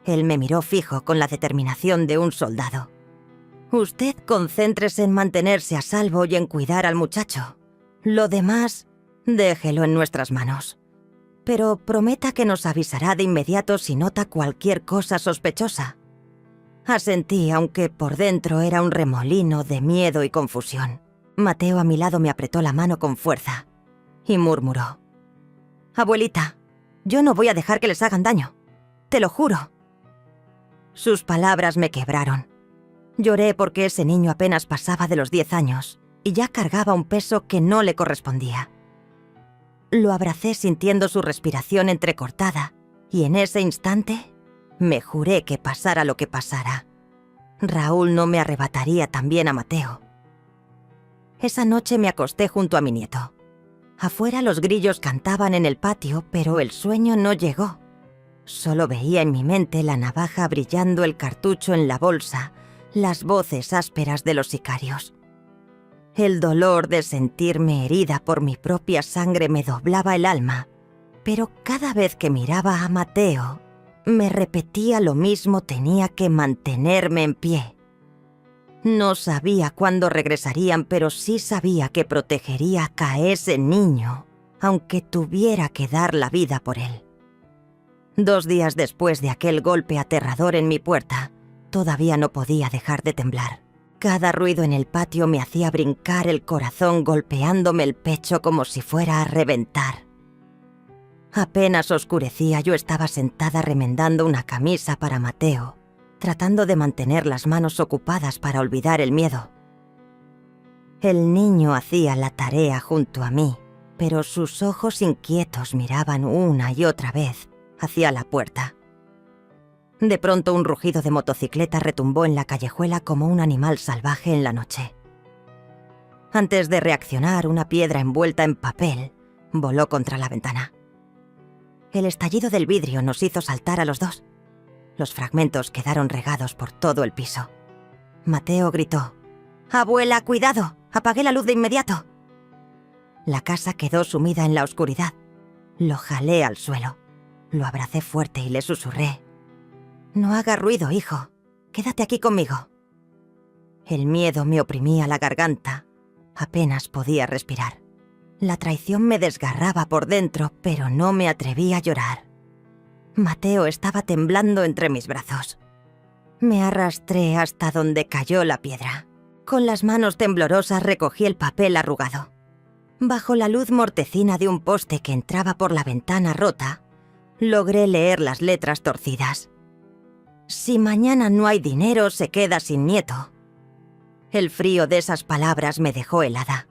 Él me miró fijo con la determinación de un soldado. «Usted concéntrese en mantenerse a salvo y en cuidar al muchacho. Lo demás, déjelo en nuestras manos. Pero prometa que nos avisará de inmediato si nota cualquier cosa sospechosa». Asentí, aunque por dentro era un remolino de miedo y confusión. Mateo a mi lado me apretó la mano con fuerza y murmuró: «Abuelita, yo no voy a dejar que les hagan daño. Te lo juro». Sus palabras me quebraron. Lloré porque ese niño apenas pasaba de los 10 años y ya cargaba un peso que no le correspondía. Lo abracé sintiendo su respiración entrecortada y en ese instante me juré que pasara lo que pasara, Raúl no me arrebataría también a Mateo. Esa noche me acosté junto a mi nieto. Afuera los grillos cantaban en el patio, pero el sueño no llegó. Solo veía en mi mente la navaja brillando, el cartucho en la bolsa, las voces ásperas de los sicarios. El dolor de sentirme herida por mi propia sangre me doblaba el alma, pero cada vez que miraba a Mateo, me repetía lo mismo: tenía que mantenerme en pie. No sabía cuándo regresarían, pero sí sabía que protegería a ese niño, aunque tuviera que dar la vida por él. 2 días después de aquel golpe aterrador en mi puerta, todavía no podía dejar de temblar. Cada ruido en el patio me hacía brincar el corazón, golpeándome el pecho como si fuera a reventar. Apenas oscurecía, yo estaba sentada remendando una camisa para Mateo, tratando de mantener las manos ocupadas para olvidar el miedo. El niño hacía la tarea junto a mí, pero sus ojos inquietos miraban una y otra vez hacia la puerta. De pronto un rugido de motocicleta retumbó en la callejuela como un animal salvaje en la noche. Antes de reaccionar, una piedra envuelta en papel voló contra la ventana. El estallido del vidrio nos hizo saltar a los dos. Los fragmentos quedaron regados por todo el piso. Mateo gritó: «¡Abuela, cuidado! ¡Apagué la luz de inmediato!». La casa quedó sumida en la oscuridad. Lo jalé al suelo. Lo abracé fuerte y le susurré: «No haga ruido, hijo. Quédate aquí conmigo». El miedo me oprimía la garganta. Apenas podía respirar. La traición me desgarraba por dentro, pero no me atreví a llorar. Mateo estaba temblando entre mis brazos. Me arrastré hasta donde cayó la piedra. Con las manos temblorosas recogí el papel arrugado. Bajo la luz mortecina de un poste que entraba por la ventana rota, logré leer las letras torcidas. «Si mañana no hay dinero, se queda sin nieto». El frío de esas palabras me dejó helada.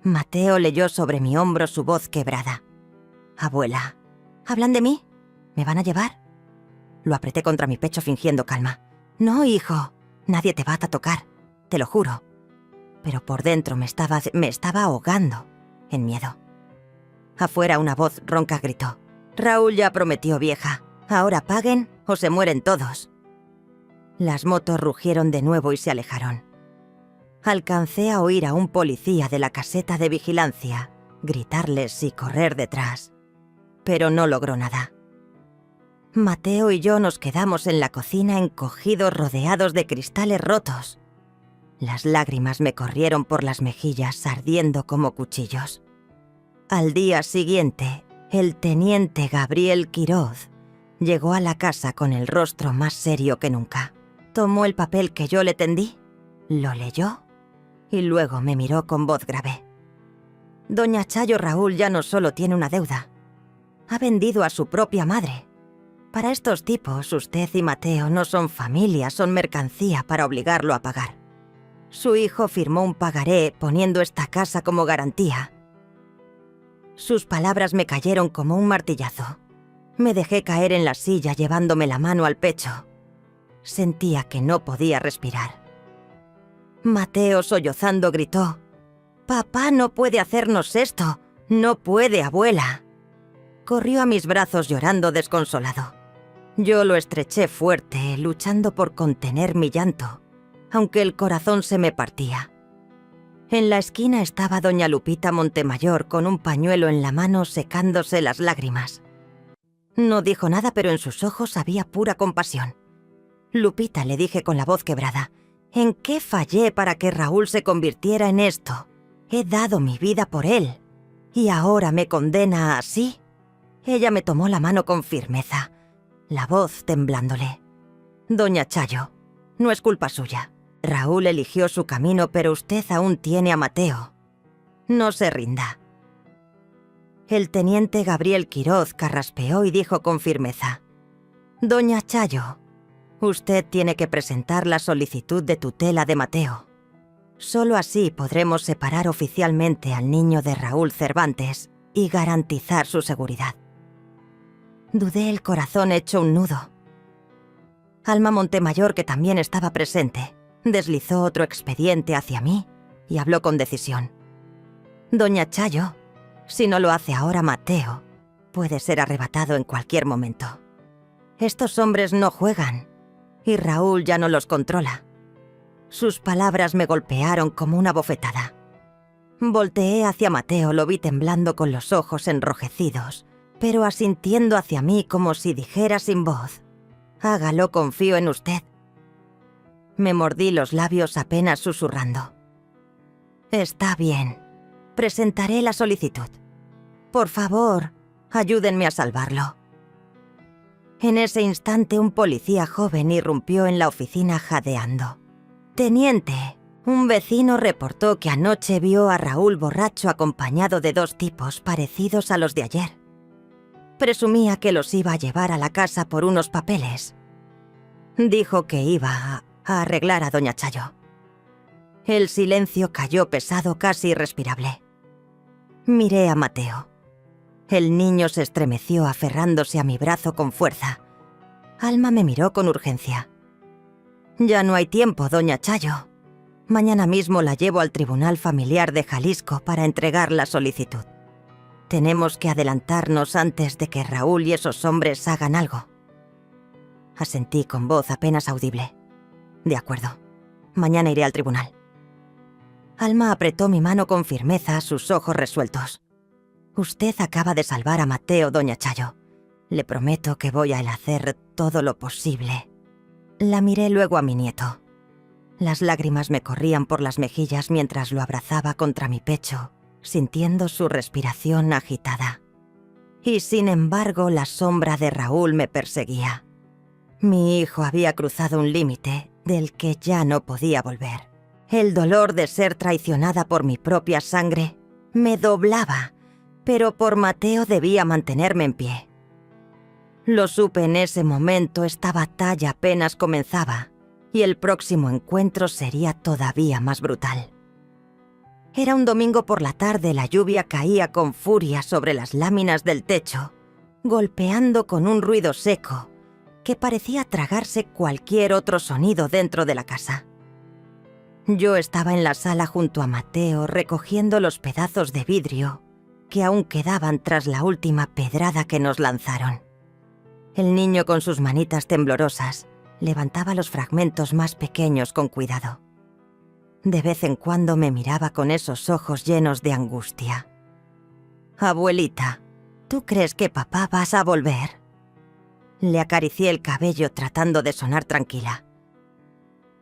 Mateo leyó sobre mi hombro, su voz quebrada: «Abuela, ¿hablan de mí? ¿Me van a llevar?». Lo apreté contra mi pecho fingiendo calma. «No, hijo, nadie te va a tocar, te lo juro». Pero por dentro me estaba ahogando en miedo. Afuera una voz ronca gritó: «Raúl ya prometió, vieja. Ahora paguen o se mueren todos». Las motos rugieron de nuevo y se alejaron. Alcancé a oír a un policía de la caseta de vigilancia gritarles y correr detrás, pero no logró nada. Mateo y yo nos quedamos en la cocina encogidos, rodeados de cristales rotos. Las lágrimas me corrieron por las mejillas, ardiendo como cuchillos. Al día siguiente, el teniente Gabriel Quiroz llegó a la casa con el rostro más serio que nunca. Tomó el papel que yo le tendí, lo leyó y luego me miró con voz grave. «Doña Chayo, Raúl ya no solo tiene una deuda. Ha vendido a su propia madre. Para estos tipos, usted y Mateo no son familia, son mercancía para obligarlo a pagar. Su hijo firmó un pagaré poniendo esta casa como garantía». Sus palabras me cayeron como un martillazo. Me dejé caer en la silla llevándome la mano al pecho. Sentía que no podía respirar. Mateo, sollozando, gritó: «Papá no puede hacernos esto. No puede, abuela». Corrió a mis brazos llorando desconsolado. Yo lo estreché fuerte, luchando por contener mi llanto, aunque el corazón se me partía. En la esquina estaba doña Lupita Montemayor con un pañuelo en la mano secándose las lágrimas. No dijo nada, pero en sus ojos había pura compasión. «Lupita», le dije con la voz quebrada, «¿en qué fallé para que Raúl se convirtiera en esto? He dado mi vida por él. ¿Y ahora me condena así?». Ella me tomó la mano con firmeza, la voz temblándole. «Doña Chayo, no es culpa suya. Raúl eligió su camino, pero usted aún tiene a Mateo. No se rinda». El teniente Gabriel Quiroz carraspeó y dijo con firmeza: «Doña Chayo, usted tiene que presentar la solicitud de tutela de Mateo. Solo así podremos separar oficialmente al niño de Raúl Cervantes y garantizar su seguridad». Dudé, el corazón hecho un nudo. Alma Montemayor, que también estaba presente, deslizó otro expediente hacia mí y habló con decisión: «Doña Chayo, si no lo hace ahora Mateo, puede ser arrebatado en cualquier momento. Estos hombres no juegan, y Raúl ya no los controla. Sus palabras me golpearon como una bofetada. Volteé hacia Mateo, lo vi temblando con los ojos enrojecidos, pero asintiendo hacia mí como si dijera sin voz: «Hágalo, confío en usted». Me mordí los labios apenas susurrando: «Está bien, presentaré la solicitud. Por favor, ayúdenme a salvarlo». En ese instante un policía joven irrumpió en la oficina jadeando. «Teniente, un vecino reportó que anoche vio a Raúl borracho acompañado de 2 tipos parecidos a los de ayer. Presumía que los iba a llevar a la casa por unos papeles. Dijo que iba a arreglar a doña Chayo». El silencio cayó pesado, casi irrespirable. Miré a Mateo. El niño se estremeció aferrándose a mi brazo con fuerza. Alma me miró con urgencia. «Ya no hay tiempo, doña Chayo. Mañana mismo la llevo al Tribunal Familiar de Jalisco para entregar la solicitud. Tenemos que adelantarnos antes de que Raúl y esos hombres hagan algo». Asentí con voz apenas audible. «De acuerdo. Mañana iré al tribunal». Alma apretó mi mano con firmeza, sus ojos resueltos. «Usted acaba de salvar a Mateo, doña Chayo. Le prometo que voy a hacer todo lo posible». La miré luego a mi nieto. Las lágrimas me corrían por las mejillas mientras lo abrazaba contra mi pecho, sintiendo su respiración agitada. Y sin embargo, la sombra de Raúl me perseguía. Mi hijo había cruzado un límite del que ya no podía volver. El dolor de ser traicionada por mi propia sangre me doblaba, pero por Mateo debía mantenerme en pie. Lo supe en ese momento, esta batalla apenas comenzaba, y el próximo encuentro sería todavía más brutal. Era un domingo por la tarde, la lluvia caía con furia sobre las láminas del techo, golpeando con un ruido seco que parecía tragarse cualquier otro sonido dentro de la casa. Yo estaba en la sala junto a Mateo recogiendo los pedazos de vidrio que aún quedaban tras la última pedrada que nos lanzaron. El niño, con sus manitas temblorosas, levantaba los fragmentos más pequeños con cuidado. De vez en cuando me miraba con esos ojos llenos de angustia. «Abuelita, ¿tú crees que papá vas a volver?». Le acaricié el cabello tratando de sonar tranquila.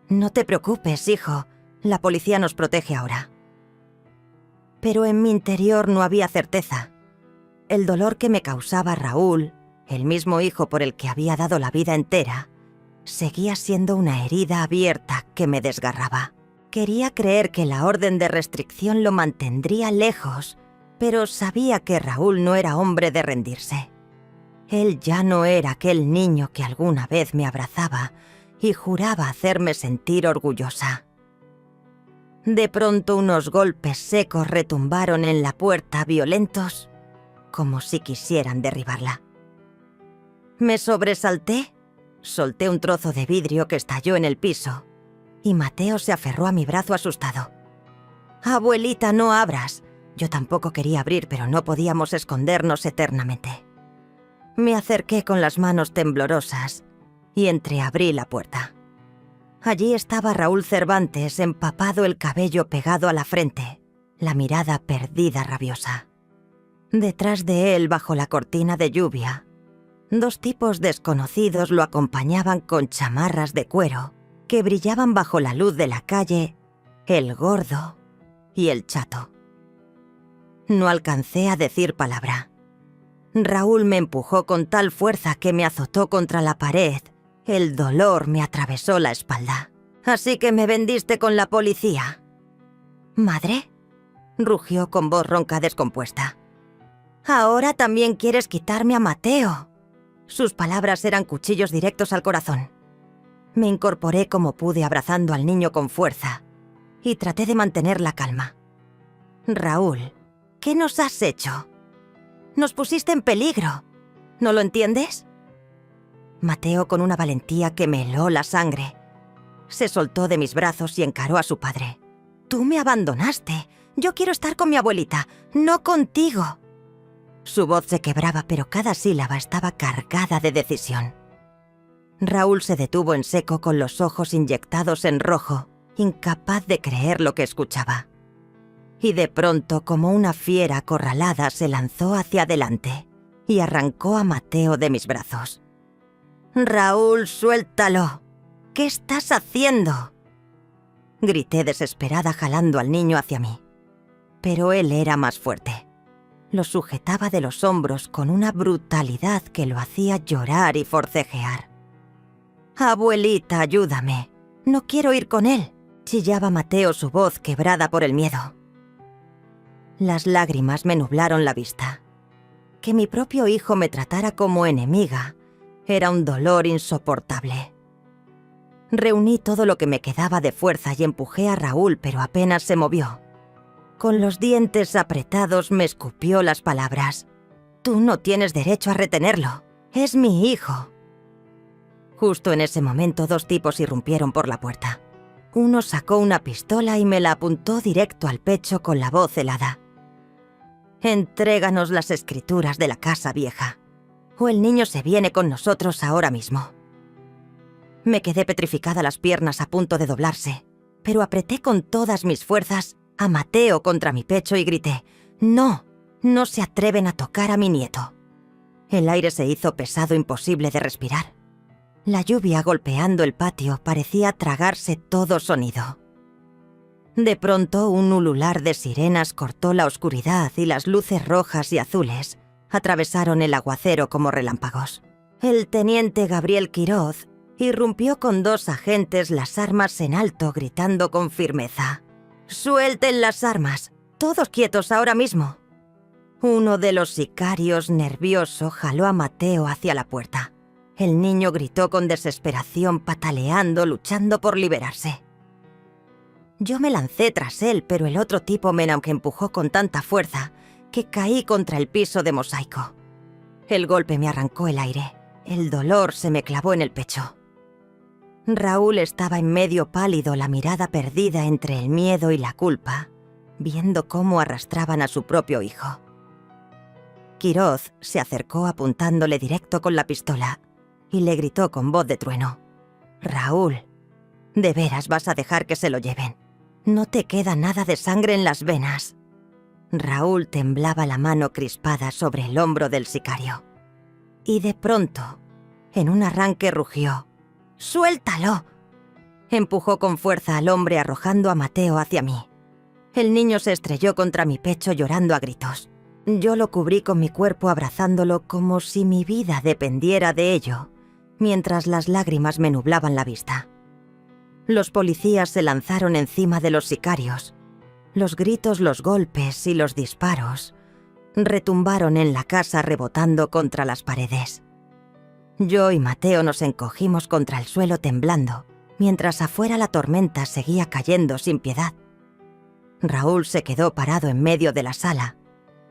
«No te preocupes, hijo, la policía nos protege ahora». Pero en mi interior no había certeza. El dolor que me causaba Raúl, el mismo hijo por el que había dado la vida entera, seguía siendo una herida abierta que me desgarraba. Quería creer que la orden de restricción lo mantendría lejos, pero sabía que Raúl no era hombre de rendirse. Él ya no era aquel niño que alguna vez me abrazaba y juraba hacerme sentir orgullosa. De pronto unos golpes secos retumbaron en la puerta, violentos, como si quisieran derribarla. Me sobresalté, solté un trozo de vidrio que estalló en el piso y Mateo se aferró a mi brazo asustado. «Abuelita, no abras». Yo tampoco quería abrir, pero no podíamos escondernos eternamente. Me acerqué con las manos temblorosas y entreabrí la puerta. Allí estaba Raúl Cervantes, empapado, el cabello pegado a la frente, la mirada perdida, rabiosa. Detrás de él, bajo la cortina de lluvia, 2 tipos desconocidos lo acompañaban con chamarras de cuero que brillaban bajo la luz de la calle, el gordo y el chato. No alcancé a decir palabra. Raúl me empujó con tal fuerza que me azotó contra la pared. El dolor me atravesó la espalda. «Así que me vendiste con la policía». «¿Madre?», rugió con voz ronca descompuesta. «Ahora también quieres quitarme a Mateo». Sus palabras eran cuchillos directos al corazón. Me incorporé como pude abrazando al niño con fuerza y traté de mantener la calma. «Raúl, ¿qué nos has hecho? Nos pusiste en peligro. ¿No lo entiendes?». Mateo, con una valentía que me heló la sangre, se soltó de mis brazos y encaró a su padre. «Tú me abandonaste. Yo quiero estar con mi abuelita, no contigo». Su voz se quebraba, pero cada sílaba estaba cargada de decisión. Raúl se detuvo en seco con los ojos inyectados en rojo, incapaz de creer lo que escuchaba. Y de pronto, como una fiera acorralada, se lanzó hacia adelante y arrancó a Mateo de mis brazos. «Raúl, suéltalo. ¿Qué estás haciendo?», grité desesperada jalando al niño hacia mí. Pero él era más fuerte. Lo sujetaba de los hombros con una brutalidad que lo hacía llorar y forcejear. «Abuelita, ayúdame. No quiero ir con él», chillaba Mateo, su voz quebrada por el miedo. Las lágrimas me nublaron la vista. Que mi propio hijo me tratara como enemiga era un dolor insoportable. Reuní todo lo que me quedaba de fuerza y empujé a Raúl, pero apenas se movió. Con los dientes apretados me escupió las palabras. «Tú no tienes derecho a retenerlo. Es mi hijo». Justo en ese momento 2 tipos irrumpieron por la puerta. Uno sacó una pistola y me la apuntó directo al pecho con la voz helada. «Entréganos las escrituras de la casa vieja, o el niño se viene con nosotros ahora mismo». Me quedé petrificada, las piernas a punto de doblarse, pero apreté con todas mis fuerzas a Mateo contra mi pecho y grité: «No, no se atreven a tocar a mi nieto». El aire se hizo pesado, imposible de respirar. La lluvia golpeando el patio parecía tragarse todo sonido. De pronto, un ulular de sirenas cortó la oscuridad y las luces rojas y azules atravesaron el aguacero como relámpagos. El teniente Gabriel Quiroz irrumpió con 2 agentes, las armas en alto, gritando con firmeza: «¡Suelten las armas! ¡Todos quietos ahora mismo!». Uno de los sicarios, nervioso, jaló a Mateo hacia la puerta. El niño gritó con desesperación, pataleando, luchando por liberarse. Yo me lancé tras él, pero el otro tipo me empujó con tanta fuerza que caí contra el piso de mosaico. El golpe me arrancó el aire. El dolor se me clavó en el pecho. Raúl estaba en medio, pálido, la mirada perdida entre el miedo y la culpa, viendo cómo arrastraban a su propio hijo. Quiroz se acercó apuntándole directo con la pistola y le gritó con voz de trueno: «Raúl, ¿de veras vas a dejar que se lo lleven? No te queda nada de sangre en las venas». Raúl temblaba, la mano crispada sobre el hombro del sicario. Y de pronto, en un arranque, rugió: «¡Suéltalo!». Empujó con fuerza al hombre, arrojando a Mateo hacia mí. El niño se estrelló contra mi pecho llorando a gritos. Yo lo cubrí con mi cuerpo, abrazándolo como si mi vida dependiera de ello, mientras las lágrimas me nublaban la vista. Los policías se lanzaron encima de los sicarios. Los gritos, los golpes y los disparos retumbaron en la casa, rebotando contra las paredes. Yo y Mateo nos encogimos contra el suelo temblando, mientras afuera la tormenta seguía cayendo sin piedad. Raúl se quedó parado en medio de la sala,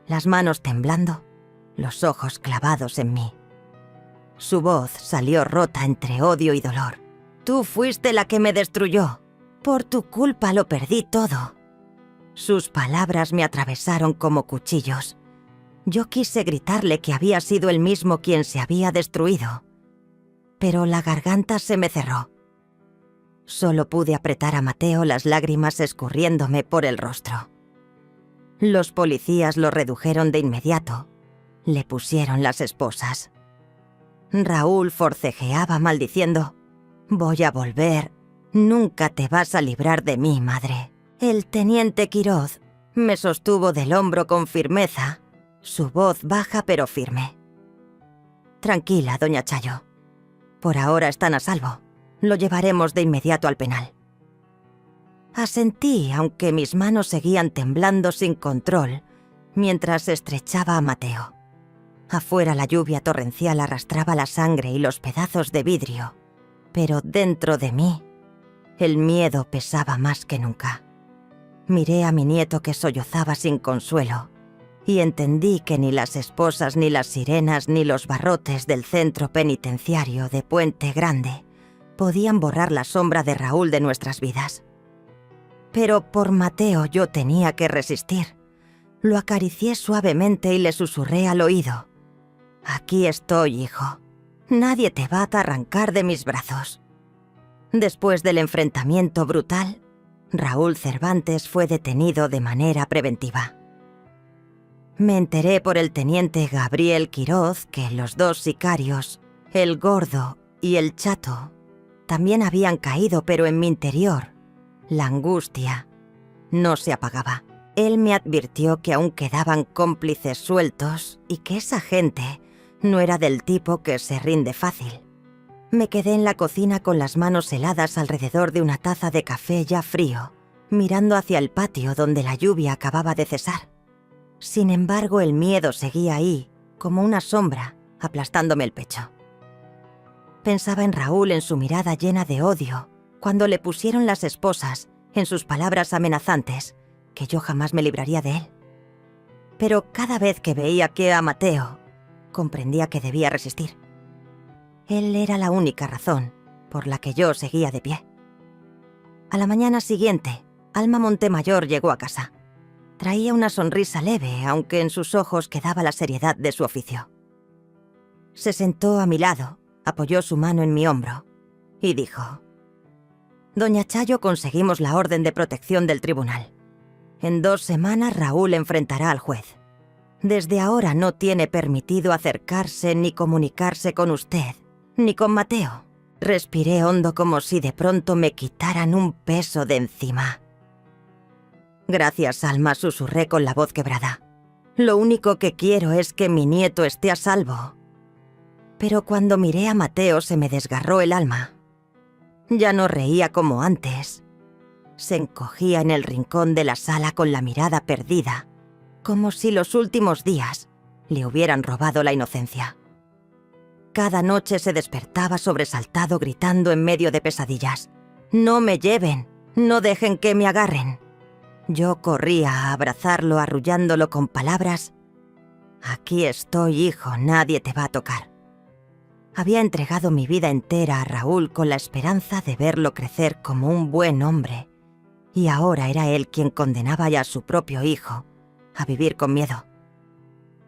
las manos temblando, los ojos clavados en mí. Su voz salió rota entre odio y dolor: «Tú fuiste la que me destruyó. Por tu culpa lo perdí todo». Sus palabras me atravesaron como cuchillos. Yo quise gritarle que había sido él mismo quien se había destruido, pero la garganta se me cerró. Solo pude apretar a Mateo, las lágrimas escurriéndome por el rostro. Los policías lo redujeron de inmediato. Le pusieron las esposas. Raúl forcejeaba maldiciendo: «Voy a volver. Nunca te vas a librar de mí, madre». El teniente Quiroz me sostuvo del hombro con firmeza, su voz baja pero firme: «Tranquila, doña Chayo. Por ahora están a salvo. Lo llevaremos de inmediato al penal». Asentí, aunque mis manos seguían temblando sin control, mientras estrechaba a Mateo. Afuera la lluvia torrencial arrastraba la sangre y los pedazos de vidrio, pero dentro de mí el miedo pesaba más que nunca. Miré a mi nieto que sollozaba sin consuelo y entendí que ni las esposas, ni las sirenas, ni los barrotes del centro penitenciario de Puente Grande podían borrar la sombra de Raúl de nuestras vidas. Pero por Mateo yo tenía que resistir. Lo acaricié suavemente y le susurré al oído: «Aquí estoy, hijo. Nadie te va a arrancar de mis brazos. Después del enfrentamiento brutal, Raúl Cervantes fue detenido de manera preventiva. Me enteré por el teniente Gabriel Quiroz que los dos sicarios, el Gordo y el Chato, también habían caído, pero en mi interior, la angustia no se apagaba. Él me advirtió que aún quedaban cómplices sueltos y que esa gente no era del tipo que se rinde fácil. Me quedé en la cocina con las manos heladas alrededor de una taza de café ya frío, mirando hacia el patio donde la lluvia acababa de cesar. Sin embargo, el miedo seguía ahí, como una sombra, aplastándome el pecho. Pensaba en Raúl, en su mirada llena de odio, cuando le pusieron las esposas, en sus palabras amenazantes, que yo jamás me libraría de él. Pero cada vez que veía que a Mateo, comprendía que debía resistir. Él era la única razón por la que yo seguía de pie. A la mañana siguiente, Alma Montemayor llegó a casa. Traía una sonrisa leve, aunque en sus ojos quedaba la seriedad de su oficio. Se sentó a mi lado, apoyó su mano en mi hombro y dijo: «Doña Chayo, conseguimos la orden de protección del tribunal. En 2 semanas Raúl enfrentará al juez. Desde ahora no tiene permitido acercarse ni comunicarse con usted, ni con Mateo». Respiré hondo como si de pronto me quitaran un peso de encima. «Gracias, Alma», susurré con la voz quebrada. «Lo único que quiero es que mi nieto esté a salvo». Pero cuando miré a Mateo se me desgarró el alma. Ya no reía como antes. Se encogía en el rincón de la sala con la mirada perdida, como si los últimos días le hubieran robado la inocencia. Cada noche se despertaba sobresaltado gritando en medio de pesadillas: «¡No me lleven! ¡No dejen que me agarren!». Yo corría a abrazarlo arrullándolo con palabras: «Aquí estoy, hijo, nadie te va a tocar». Había entregado mi vida entera a Raúl con la esperanza de verlo crecer como un buen hombre, y ahora era él quien condenaba ya a su propio hijo a vivir con miedo.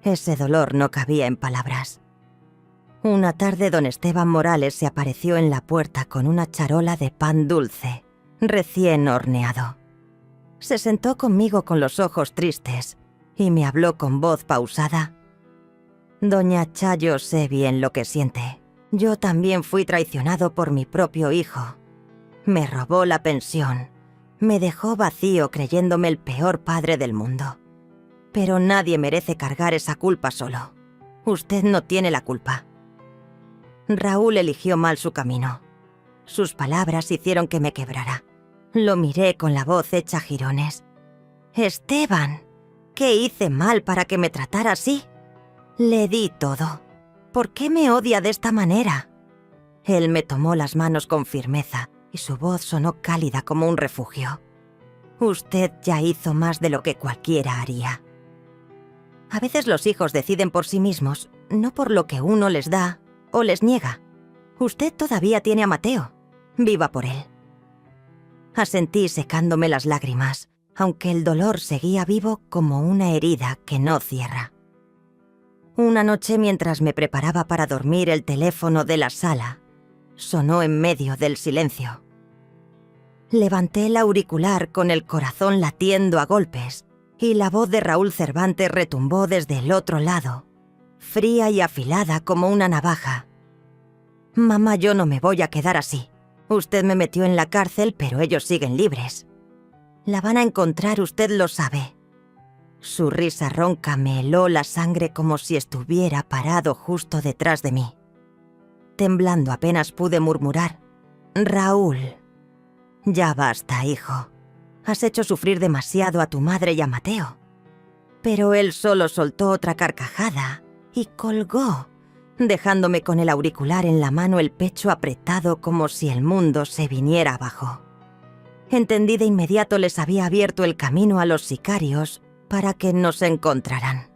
Ese dolor no cabía en palabras. Una tarde don Esteban Morales se apareció en la puerta con una charola de pan dulce, recién horneado. Se sentó conmigo con los ojos tristes y me habló con voz pausada: «Doña Chayo, sé bien lo que siente. Yo también fui traicionado por mi propio hijo. Me robó la pensión, me dejó vacío creyéndome el peor padre del mundo. Pero nadie merece cargar esa culpa solo. Usted no tiene la culpa». Raúl eligió mal su camino. Sus palabras hicieron que me quebrara. Lo miré con la voz hecha jirones. «Esteban, ¿qué hice mal para que me tratara así? Le di todo. ¿Por qué me odia de esta manera?». Él me tomó las manos con firmeza y su voz sonó cálida como un refugio. «Usted ya hizo más de lo que cualquiera haría». A veces los hijos deciden por sí mismos, no por lo que uno les da o les niega. Usted todavía tiene a Mateo. Viva por él. Asentí secándome las lágrimas, aunque el dolor seguía vivo como una herida que no cierra. Una noche, mientras me preparaba para dormir, el teléfono de la sala sonó en medio del silencio. Levanté el auricular con el corazón latiendo a golpes y la voz de Raúl Cervantes retumbó desde el otro lado, fría y afilada como una navaja. «Mamá, yo no me voy a quedar así. Usted me metió en la cárcel, pero ellos siguen libres. La van a encontrar, usted lo sabe». Su risa ronca me heló la sangre como si estuviera parado justo detrás de mí. Temblando apenas pude murmurar: «Raúl, ya basta, hijo. Has hecho sufrir demasiado a tu madre y a Mateo». Pero él solo soltó otra carcajada y colgó, dejándome con el auricular en la mano, el pecho apretado como si el mundo se viniera abajo. Entendí de inmediato: les había abierto el camino a los sicarios para que nos encontraran.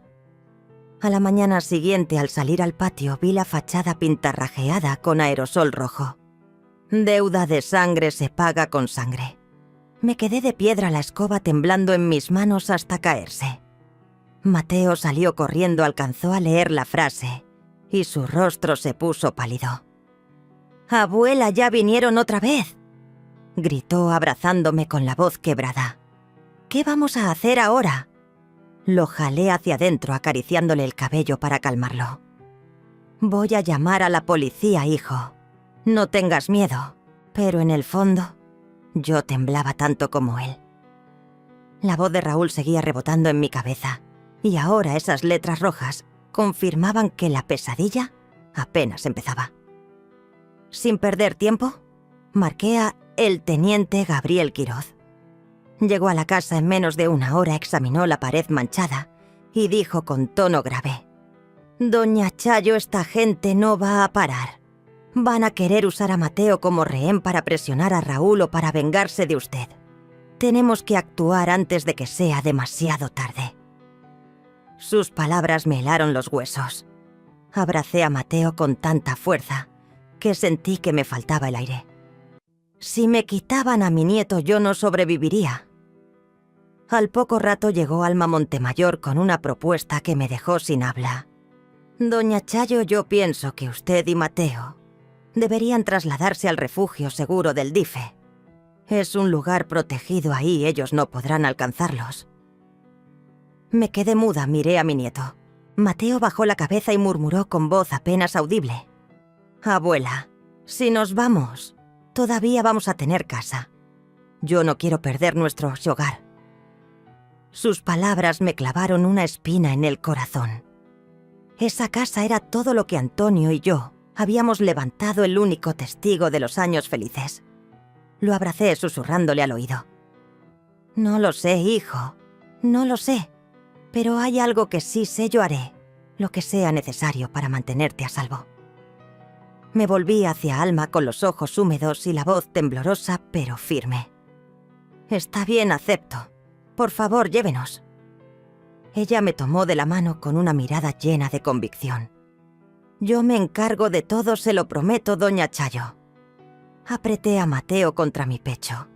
A la mañana siguiente, al salir al patio, vi la fachada pintarrajeada con aerosol rojo. «Deuda de sangre se paga con sangre». Me quedé de piedra, la escoba temblando en mis manos hasta caerse. Mateo salió corriendo, alcanzó a leer la frase y su rostro se puso pálido. «¡Abuela, ya vinieron otra vez!», gritó abrazándome con la voz quebrada. «¿Qué vamos a hacer ahora?». Lo jalé hacia adentro acariciándole el cabello para calmarlo. «Voy a llamar a la policía, hijo. No tengas miedo». Pero en el fondo, yo temblaba tanto como él. La voz de Raúl seguía rebotando en mi cabeza, y ahora esas letras rojas confirmaban que la pesadilla apenas empezaba. Sin perder tiempo, marqué a el teniente Gabriel Quiroz. Llegó a la casa en menos de una hora, examinó la pared manchada y dijo con tono grave: «Doña Chayo, esta gente no va a parar. Van a querer usar a Mateo como rehén para presionar a Raúl o para vengarse de usted. Tenemos que actuar antes de que sea demasiado tarde». Sus palabras me helaron los huesos. Abracé a Mateo con tanta fuerza que sentí que me faltaba el aire. Si me quitaban a mi nieto, yo no sobreviviría. Al poco rato llegó Alma Montemayor con una propuesta que me dejó sin habla. «Doña Chayo, yo pienso que usted y Mateo deberían trasladarse al refugio seguro del DIFE. Es un lugar protegido ahí, ellos no podrán alcanzarlos». Me quedé muda, miré a mi nieto. Mateo bajó la cabeza y murmuró con voz apenas audible: «Abuela, si nos vamos, todavía vamos a tener casa. Yo no quiero perder nuestro hogar». Sus palabras me clavaron una espina en el corazón. Esa casa era todo lo que Antonio y yo habíamos levantado, el único testigo de los años felices. Lo abracé susurrándole al oído. «No lo sé, hijo, no lo sé. Pero hay algo que sí sé, yo haré lo que sea necesario para mantenerte a salvo». Me volví hacia Alma con los ojos húmedos y la voz temblorosa pero firme. «Está bien, acepto. Por favor, llévenos». Ella me tomó de la mano con una mirada llena de convicción. «Yo me encargo de todo, se lo prometo, doña Chayo». Apreté a Mateo contra mi pecho,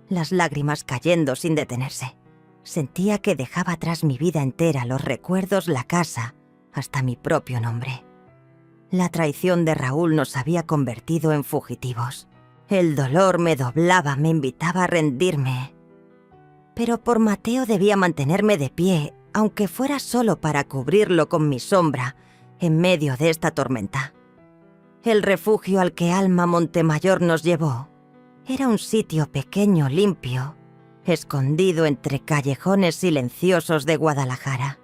las lágrimas cayendo sin detenerse. Sentía que dejaba atrás mi vida entera, los recuerdos, la casa, hasta mi propio nombre. La traición de Raúl nos había convertido en fugitivos. El dolor me doblaba, me invitaba a rendirme. Pero por Mateo debía mantenerme de pie, aunque fuera solo para cubrirlo con mi sombra en medio de esta tormenta. El refugio al que Alma Montemayor nos llevó era un sitio pequeño, limpio, escondido entre callejones silenciosos de Guadalajara.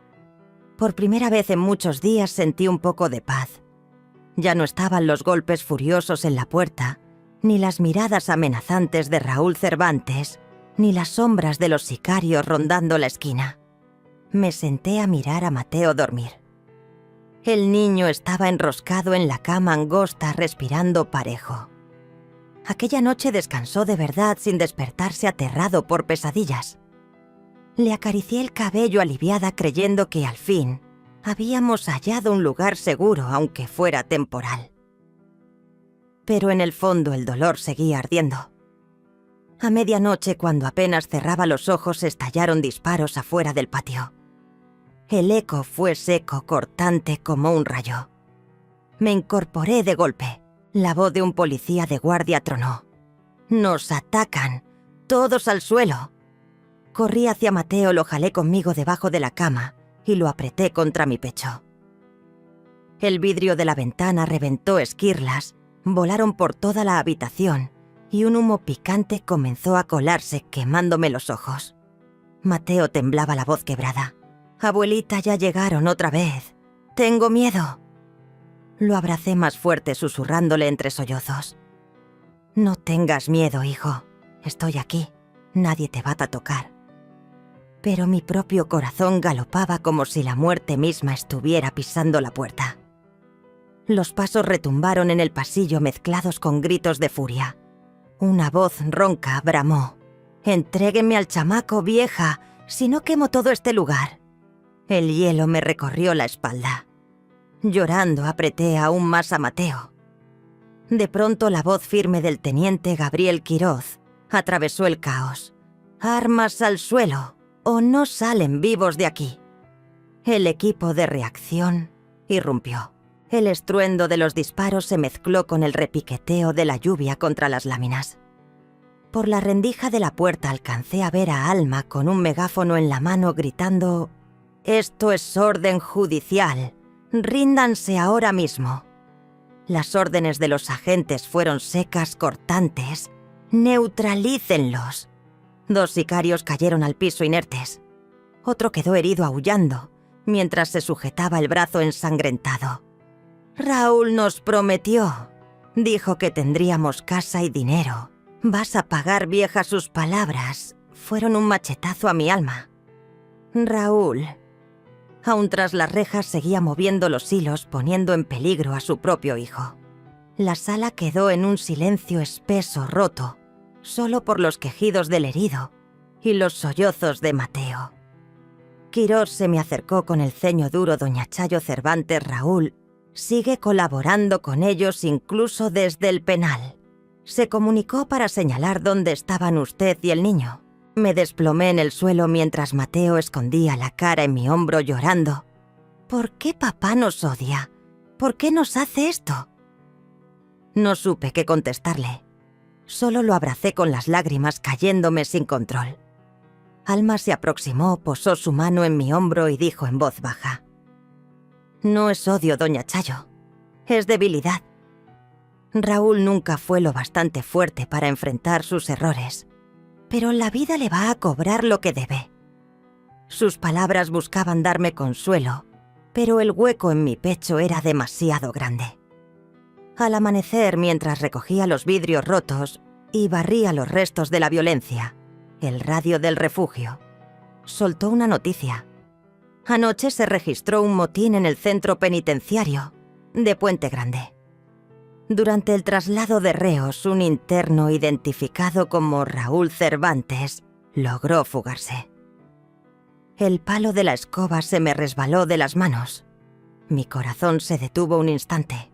Por primera vez en muchos días sentí un poco de paz. Ya no estaban los golpes furiosos en la puerta, ni las miradas amenazantes de Raúl Cervantes, ni las sombras de los sicarios rondando la esquina. Me senté a mirar a Mateo dormir. El niño estaba enroscado en la cama angosta, respirando parejo. Aquella noche descansó de verdad sin despertarse aterrado por pesadillas. Le acaricié el cabello aliviada, creyendo que al fin habíamos hallado un lugar seguro, aunque fuera temporal. Pero en el fondo el dolor seguía ardiendo. A medianoche, cuando apenas cerraba los ojos, estallaron disparos afuera del patio. El eco fue seco, cortante como un rayo. Me incorporé de golpe. La voz de un policía de guardia tronó: «¡Nos atacan! ¡Todos al suelo!». Corrí hacia Mateo, lo jalé conmigo debajo de la cama y lo apreté contra mi pecho. El vidrio de la ventana reventó esquirlas, volaron por toda la habitación y un humo picante comenzó a colarse, quemándome los ojos. Mateo temblaba, la voz quebrada: «Abuelita, ya llegaron otra vez. Tengo miedo». Lo abracé más fuerte, susurrándole entre sollozos: «No tengas miedo, hijo. Estoy aquí. Nadie te va a tocar». Pero mi propio corazón galopaba como si la muerte misma estuviera pisando la puerta. Los pasos retumbaron en el pasillo mezclados con gritos de furia. Una voz ronca bramó: «Entréguenme al chamaco, vieja, si no quemo todo este lugar». El hielo me recorrió la espalda. Llorando apreté aún más a Mateo. De pronto la voz firme del teniente Gabriel Quiroz atravesó el caos: «Armas al suelo, o no salen vivos de aquí». El equipo de reacción irrumpió. El estruendo de los disparos se mezcló con el repiqueteo de la lluvia contra las láminas. Por la rendija de la puerta alcancé a ver a Alma con un megáfono en la mano gritando: «Esto es orden judicial. Ríndanse ahora mismo». Las órdenes de los agentes fueron secas, cortantes. «Neutralícenlos». 2 sicarios cayeron al piso inertes. Otro quedó herido aullando, mientras se sujetaba el brazo ensangrentado. «Raúl nos prometió. Dijo que tendríamos casa y dinero. Vas a pagar, vieja». Sus palabras fueron un machetazo a mi alma. Raúl, aún tras las rejas, seguía moviendo los hilos, poniendo en peligro a su propio hijo. La sala quedó en un silencio espeso, roto, solo por los quejidos del herido y los sollozos de Mateo. Quirós se me acercó con el ceño duro. «Doña Chayo Cervantes, Raúl sigue colaborando con ellos incluso desde el penal. Se comunicó para señalar dónde estaban usted y el niño». Me desplomé en el suelo mientras Mateo escondía la cara en mi hombro llorando. «¿Por qué papá nos odia? ¿Por qué nos hace esto?». No supe qué contestarle. Solo lo abracé con las lágrimas cayéndome sin control. Alma se aproximó, posó su mano en mi hombro y dijo en voz baja: «No es odio, doña Chayo. Es debilidad. Raúl nunca fue lo bastante fuerte para enfrentar sus errores, pero la vida le va a cobrar lo que debe». Sus palabras buscaban darme consuelo, pero el hueco en mi pecho era demasiado grande. Al amanecer, mientras recogía los vidrios rotos y barría los restos de la violencia, el radio del refugio soltó una noticia. Anoche se registró un motín en el centro penitenciario de Puente Grande. Durante el traslado de reos, un interno identificado como Raúl Cervantes logró fugarse. El palo de la escoba se me resbaló de las manos. Mi corazón se detuvo un instante.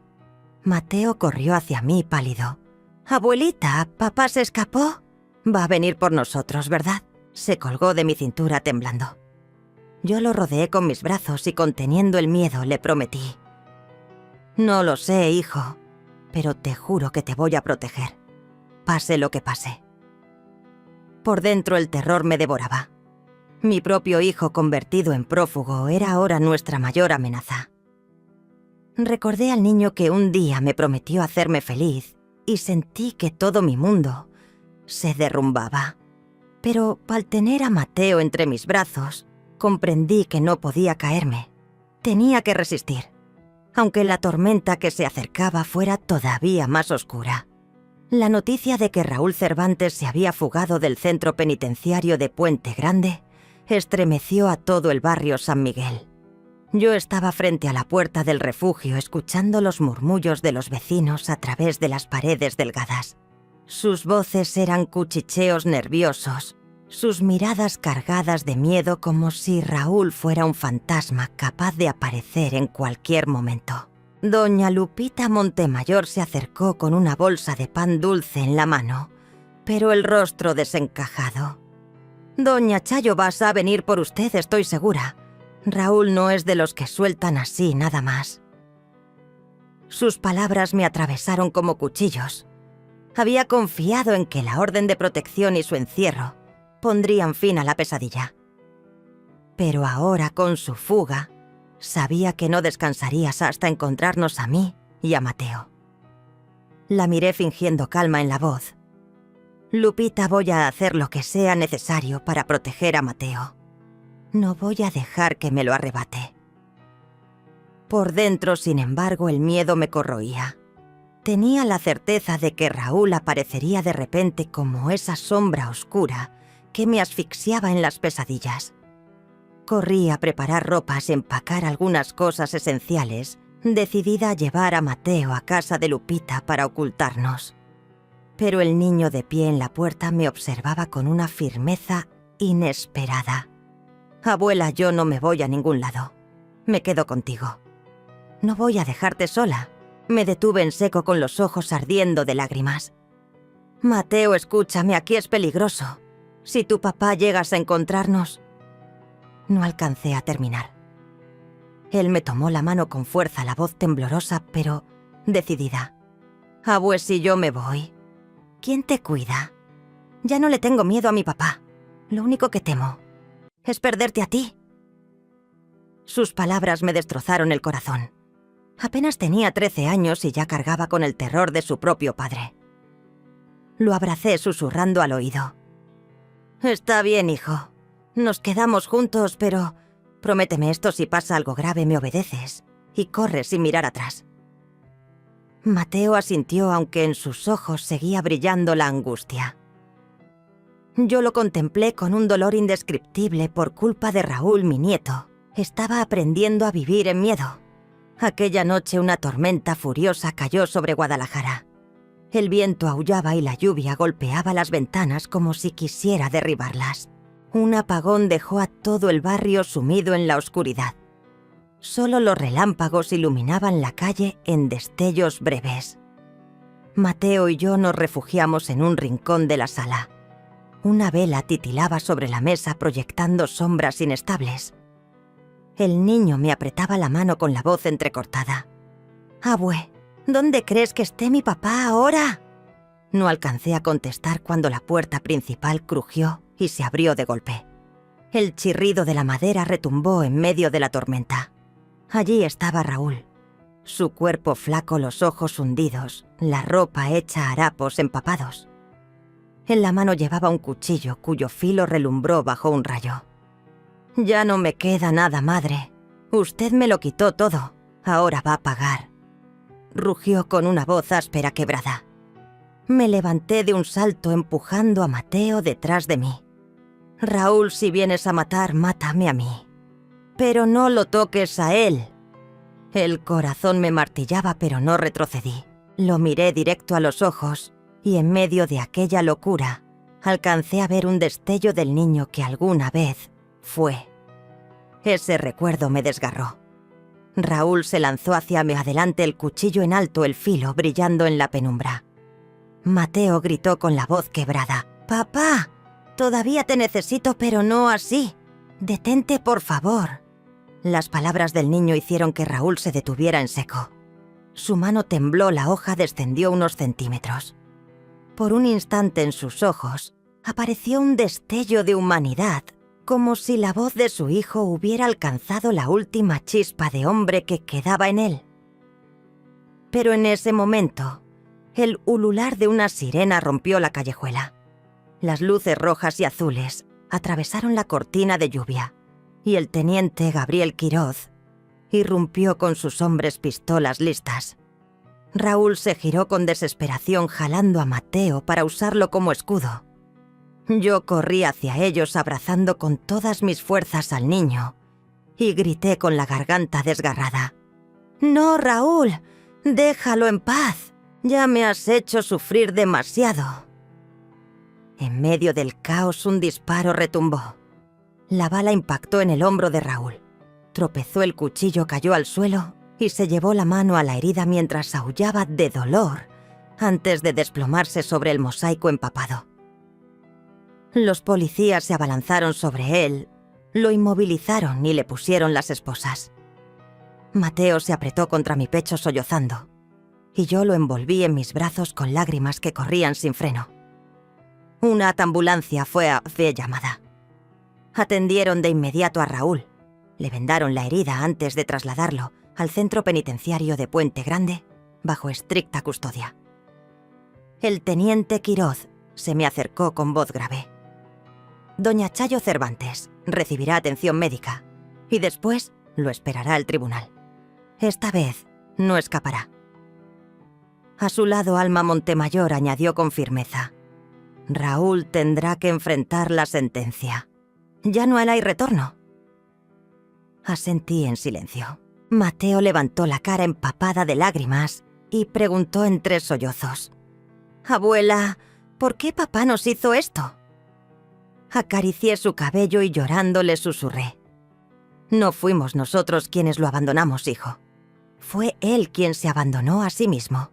Mateo corrió hacia mí pálido. «Abuelita, ¿papá se escapó? Va a venir por nosotros, ¿verdad?». Se colgó de mi cintura temblando. Yo lo rodeé con mis brazos y, conteniendo el miedo, le prometí: «No lo sé, hijo, pero te juro que te voy a proteger, pase lo que pase». Por dentro el terror me devoraba. Mi propio hijo convertido en prófugo era ahora nuestra mayor amenaza. Recordé al niño que un día me prometió hacerme feliz y sentí que todo mi mundo se derrumbaba. Pero al tener a Mateo entre mis brazos, comprendí que no podía caerme. Tenía que resistir, aunque la tormenta que se acercaba fuera todavía más oscura. La noticia de que Raúl Cervantes se había fugado del centro penitenciario de Puente Grande estremeció a todo el barrio San Miguel. Yo estaba frente a la puerta del refugio escuchando los murmullos de los vecinos a través de las paredes delgadas. Sus voces eran cuchicheos nerviosos, sus miradas cargadas de miedo, como si Raúl fuera un fantasma capaz de aparecer en cualquier momento. Doña Lupita Montemayor se acercó con una bolsa de pan dulce en la mano, pero el rostro desencajado. «Doña Chayo, vas a venir por usted, estoy segura. Raúl no es de los que sueltan así nada más». Sus palabras me atravesaron como cuchillos. Había confiado en que la orden de protección y su encierro pondrían fin a la pesadilla. Pero ahora, con su fuga, sabía que no descansarías hasta encontrarnos a mí y a Mateo. La miré fingiendo calma en la voz. «Lupita, voy a hacer lo que sea necesario para proteger a Mateo. No voy a dejar que me lo arrebate». Por dentro, sin embargo, el miedo me corroía. Tenía la certeza de que Raúl aparecería de repente como esa sombra oscura que me asfixiaba en las pesadillas. Corrí a preparar ropas, empacar algunas cosas esenciales, decidida a llevar a Mateo a casa de Lupita para ocultarnos. Pero el niño de pie en la puerta me observaba con una firmeza inesperada. «Abuela, yo no me voy a ningún lado. Me quedo contigo. No voy a dejarte sola». Me detuve en seco con los ojos ardiendo de lágrimas. «Mateo, escúchame, aquí es peligroso. Si tu papá llegas a encontrarnos...». No alcancé a terminar. Él me tomó la mano con fuerza, la voz temblorosa, pero decidida. «Abue, si yo me voy, ¿quién te cuida? Ya no le tengo miedo a mi papá. Lo único que temo es perderte a ti». Sus palabras me destrozaron el corazón. Apenas tenía 13 años y ya cargaba con el terror de su propio padre. Lo abracé susurrando al oído. «Está bien, hijo. Nos quedamos juntos, pero prométeme esto: si pasa algo grave me obedeces y corres sin mirar atrás». Mateo asintió, aunque en sus ojos seguía brillando la angustia. Yo lo contemplé con un dolor indescriptible por culpa de Raúl, mi nieto. Estaba aprendiendo a vivir en miedo. Aquella noche una tormenta furiosa cayó sobre Guadalajara. El viento aullaba y la lluvia golpeaba las ventanas como si quisiera derribarlas. Un apagón dejó a todo el barrio sumido en la oscuridad. Solo los relámpagos iluminaban la calle en destellos breves. Mateo y yo nos refugiamos en un rincón de la sala. Una vela titilaba sobre la mesa proyectando sombras inestables. El niño me apretaba la mano con la voz entrecortada. «Abue, ¿dónde crees que esté mi papá ahora?». No alcancé a contestar cuando la puerta principal crujió y se abrió de golpe. El chirrido de la madera retumbó en medio de la tormenta. Allí estaba Raúl. Su cuerpo flaco, los ojos hundidos, la ropa hecha harapos empapados. En la mano llevaba un cuchillo cuyo filo relumbró bajo un rayo. «Ya no me queda nada, madre. Usted me lo quitó todo. Ahora va a pagar», rugió con una voz áspera quebrada. Me levanté de un salto empujando a Mateo detrás de mí. «Raúl, si vienes a matar, mátame a mí. Pero no lo toques a él». El corazón me martillaba, pero no retrocedí. Lo miré directo a los ojos y en medio de aquella locura alcancé a ver un destello del niño que alguna vez fue. Ese recuerdo me desgarró. Raúl se lanzó hacia mí, adelante, el cuchillo en alto, el filo brillando en la penumbra. Mateo gritó con la voz quebrada. «Papá, todavía te necesito, pero no así. Detente, por favor». Las palabras del niño hicieron que Raúl se detuviera en seco. Su mano tembló, la hoja descendió unos centímetros. Por un instante en sus ojos apareció un destello de humanidad, como si la voz de su hijo hubiera alcanzado la última chispa de hombre que quedaba en él. Pero en ese momento, el ulular de una sirena rompió la callejuela. Las luces rojas y azules atravesaron la cortina de lluvia, y el teniente Gabriel Quiroz irrumpió con sus hombres pistolas listas. Raúl se giró con desesperación, jalando a Mateo para usarlo como escudo. Yo corrí hacia ellos abrazando con todas mis fuerzas al niño y grité con la garganta desgarrada. «No, Raúl, déjalo en paz. Ya me has hecho sufrir demasiado». En medio del caos un disparo retumbó. La bala impactó en el hombro de Raúl. Tropezó, el cuchillo cayó al suelo y se llevó la mano a la herida mientras aullaba de dolor antes de desplomarse sobre el mosaico empapado. Los policías se abalanzaron sobre él, lo inmovilizaron y le pusieron las esposas. Mateo se apretó contra mi pecho sollozando, y yo lo envolví en mis brazos con lágrimas que corrían sin freno. Una ambulancia fue llamada. Atendieron de inmediato a Raúl. Le vendaron la herida antes de trasladarlo al centro penitenciario de Puente Grande bajo estricta custodia. El teniente Quiroz se me acercó con voz grave. «Doña Chayo Cervantes recibirá atención médica y después lo esperará el tribunal. Esta vez no escapará». A su lado, Alma Montemayor añadió con firmeza: «Raúl tendrá que enfrentar la sentencia. Ya no hay retorno». Asentí en silencio. Mateo levantó la cara empapada de lágrimas y preguntó entre sollozos: «Abuela, ¿por qué papá nos hizo esto?». Acaricié su cabello y llorando le susurré: «No fuimos nosotros quienes lo abandonamos, hijo. Fue él quien se abandonó a sí mismo».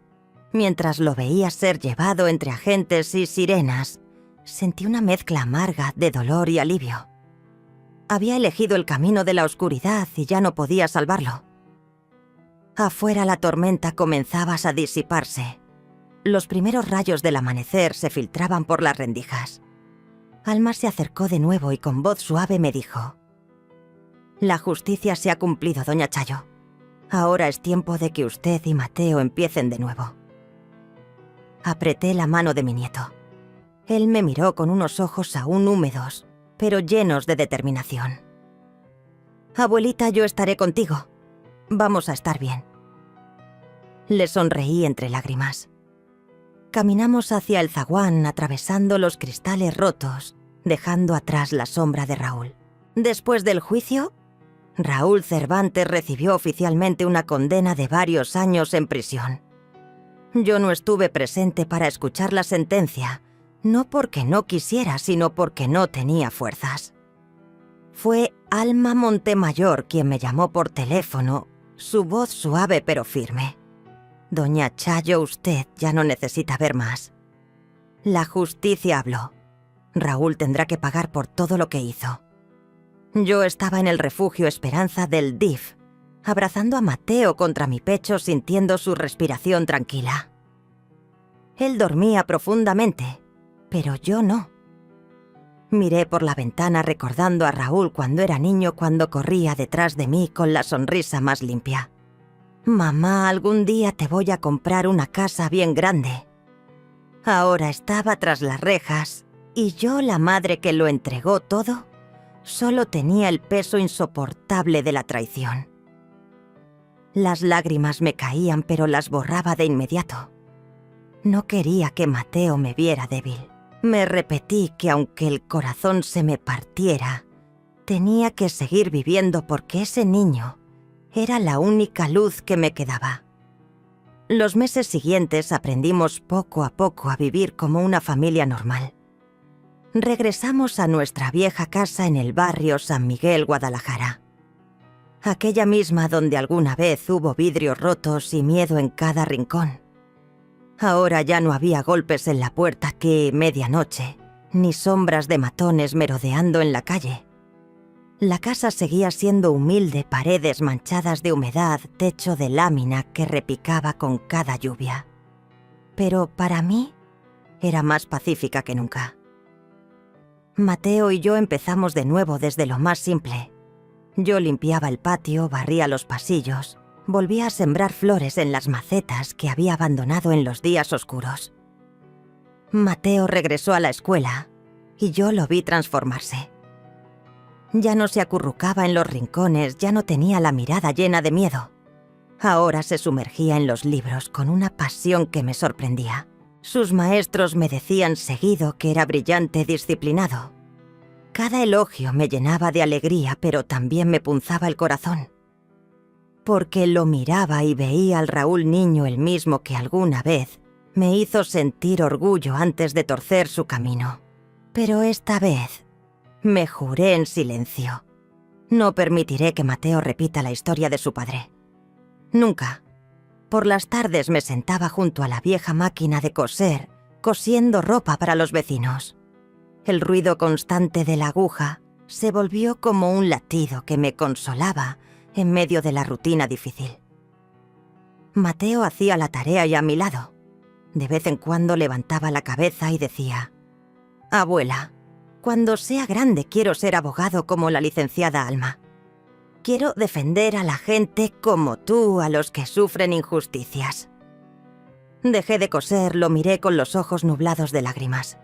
Mientras lo veía ser llevado entre agentes y sirenas, sentí una mezcla amarga de dolor y alivio. Había elegido el camino de la oscuridad y ya no podía salvarlo. Afuera la tormenta comenzaba a disiparse. Los primeros rayos del amanecer se filtraban por las rendijas. Alma se acercó de nuevo y con voz suave me dijo: «La justicia se ha cumplido, doña Chayo. Ahora es tiempo de que usted y Mateo empiecen de nuevo». Apreté la mano de mi nieto. Él me miró con unos ojos aún húmedos, pero llenos de determinación. «Abuelita, yo estaré contigo. Vamos a estar bien». Le sonreí entre lágrimas. Caminamos hacia el zaguán atravesando los cristales rotos, dejando atrás la sombra de Raúl. Después del juicio, Raúl Cervantes recibió oficialmente una condena de varios años en prisión. Yo no estuve presente para escuchar la sentencia, no porque no quisiera, sino porque no tenía fuerzas. Fue Alma Montemayor quien me llamó por teléfono, su voz suave pero firme. «Doña Chayo, usted ya no necesita ver más. La justicia habló. Raúl tendrá que pagar por todo lo que hizo». Yo estaba en el refugio Esperanza del DIF, abrazando a Mateo contra mi pecho, sintiendo su respiración tranquila. Él dormía profundamente, pero yo no. Miré por la ventana recordando a Raúl cuando era niño, cuando corría detrás de mí con la sonrisa más limpia. «Mamá, algún día te voy a comprar una casa bien grande». Ahora estaba tras las rejas y yo, la madre que lo entregó todo, solo tenía el peso insoportable de la traición. Las lágrimas me caían, pero las borraba de inmediato. No quería que Mateo me viera débil. Me repetí que aunque el corazón se me partiera, tenía que seguir viviendo porque ese niño era la única luz que me quedaba. Los meses siguientes aprendimos poco a poco a vivir como una familia normal. Regresamos a nuestra vieja casa en el barrio San Miguel, Guadalajara. Aquella misma donde alguna vez hubo vidrios rotos y miedo en cada rincón. Ahora ya no había golpes en la puerta que medianoche, ni sombras de matones merodeando en la calle. La casa seguía siendo humilde, paredes manchadas de humedad, techo de lámina que repicaba con cada lluvia. Pero para mí era más pacífica que nunca. Mateo y yo empezamos de nuevo desde lo más simple. Yo limpiaba el patio, barría los pasillos, volvía a sembrar flores en las macetas que había abandonado en los días oscuros. Mateo regresó a la escuela y yo lo vi transformarse. Ya no se acurrucaba en los rincones, ya no tenía la mirada llena de miedo. Ahora se sumergía en los libros con una pasión que me sorprendía. Sus maestros me decían seguido que era brillante, disciplinado. Cada elogio me llenaba de alegría, pero también me punzaba el corazón. Porque lo miraba y veía al Raúl niño, el mismo que alguna vez me hizo sentir orgullo antes de torcer su camino. Pero esta vez me juré en silencio. No permitiré que Mateo repita la historia de su padre. Nunca. Por las tardes me sentaba junto a la vieja máquina de coser, cosiendo ropa para los vecinos. El ruido constante de la aguja se volvió como un latido que me consolaba en medio de la rutina difícil. Mateo hacía la tarea y a mi lado. De vez en cuando levantaba la cabeza y decía: «Abuela, cuando sea grande quiero ser abogado como la licenciada Alma. Quiero defender a la gente como tú, a los que sufren injusticias». Dejé de coser, lo miré con los ojos nublados de lágrimas.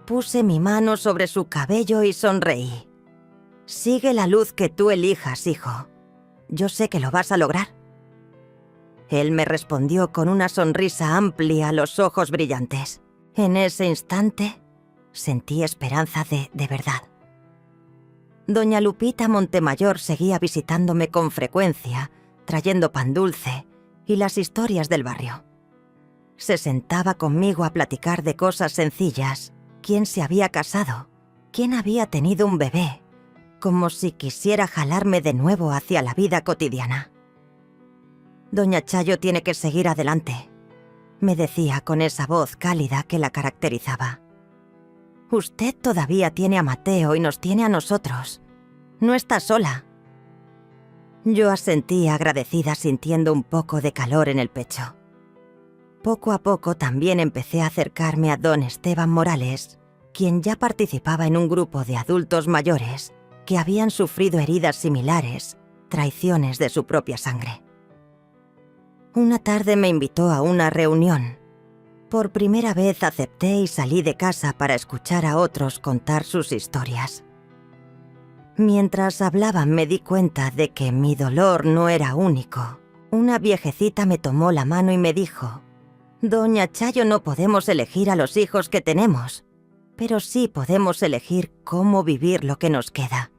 Puse mi mano sobre su cabello y sonreí. «Sigue la luz que tú elijas, hijo. Yo sé que lo vas a lograr». Él me respondió con una sonrisa amplia, los ojos brillantes. En ese instante sentí esperanza de verdad. Doña Lupita Montemayor seguía visitándome con frecuencia, trayendo pan dulce y las historias del barrio. Se sentaba conmigo a platicar de cosas sencillas: quién se había casado, quién había tenido un bebé, como si quisiera jalarme de nuevo hacia la vida cotidiana. «Doña Chayo tiene que seguir adelante», me decía con esa voz cálida que la caracterizaba. «Usted todavía tiene a Mateo y nos tiene a nosotros. No estás sola. Yo asentí agradecida, sintiendo un poco de calor en el pecho. Poco a poco también empecé a acercarme a don Esteban Morales, quien ya participaba en un grupo de adultos mayores que habían sufrido heridas similares, traiciones de su propia sangre. Una tarde me invitó a una reunión. Por primera vez acepté y salí de casa para escuchar a otros contar sus historias. Mientras hablaban me di cuenta de que mi dolor no era único. Una viejecita me tomó la mano y me dijo: «Doña Chayo, no podemos elegir a los hijos que tenemos, pero sí podemos elegir cómo vivir lo que nos queda».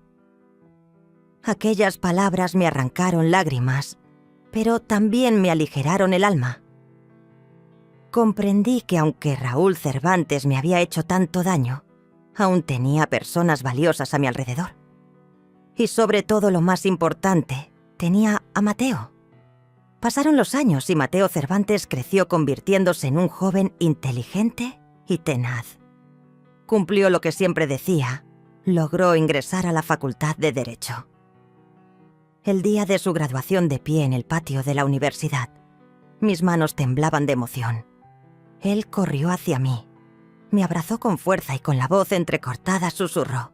Aquellas palabras me arrancaron lágrimas, pero también me aligeraron el alma. Comprendí que aunque Raúl Cervantes me había hecho tanto daño, aún tenía personas valiosas a mi alrededor. Y sobre todo, lo más importante, tenía a Mateo. Pasaron los años y Mateo Cervantes creció convirtiéndose en un joven inteligente y tenaz. Cumplió lo que siempre decía: logró ingresar a la Facultad de Derecho. El día de su graduación, de pie en el patio de la universidad, mis manos temblaban de emoción. Él corrió hacia mí, me abrazó con fuerza y con la voz entrecortada susurró: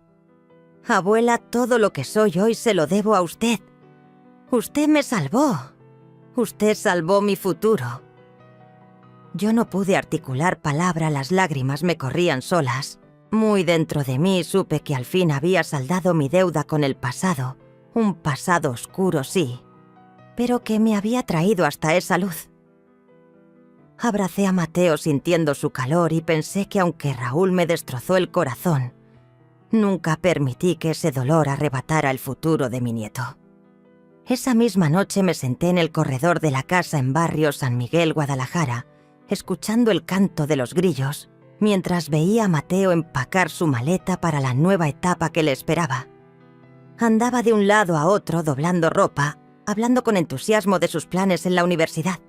«Abuela, todo lo que soy hoy se lo debo a usted. Usted me salvó. Usted salvó mi futuro». Yo no pude articular palabra, las lágrimas me corrían solas. Muy dentro de mí supe que al fin había saldado mi deuda con el pasado, un pasado oscuro, sí, pero que me había traído hasta esa luz. Abracé a Mateo sintiendo su calor y pensé que aunque Raúl me destrozó el corazón, nunca permití que ese dolor arrebatara el futuro de mi nieto. Esa misma noche me senté en el corredor de la casa en barrio San Miguel, Guadalajara, escuchando el canto de los grillos, mientras veía a Mateo empacar su maleta para la nueva etapa que le esperaba. Andaba de un lado a otro doblando ropa, hablando con entusiasmo de sus planes en la universidad.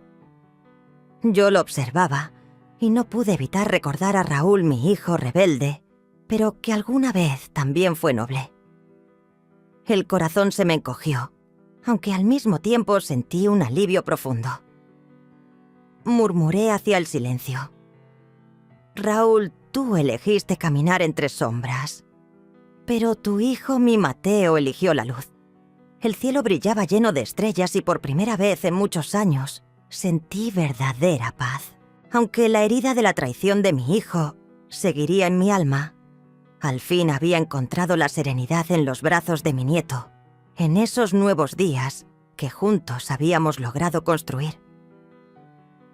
Yo lo observaba y no pude evitar recordar a Raúl, mi hijo rebelde, pero que alguna vez también fue noble. El corazón se me encogió, aunque al mismo tiempo sentí un alivio profundo. Murmuré hacia el silencio: «Raúl, tú elegiste caminar entre sombras, pero tu hijo, mi Mateo, eligió la luz». El cielo brillaba lleno de estrellas y por primera vez en muchos años sentí verdadera paz. Aunque la herida de la traición de mi hijo seguiría en mi alma, al fin había encontrado la serenidad en los brazos de mi nieto, en esos nuevos días que juntos habíamos logrado construir.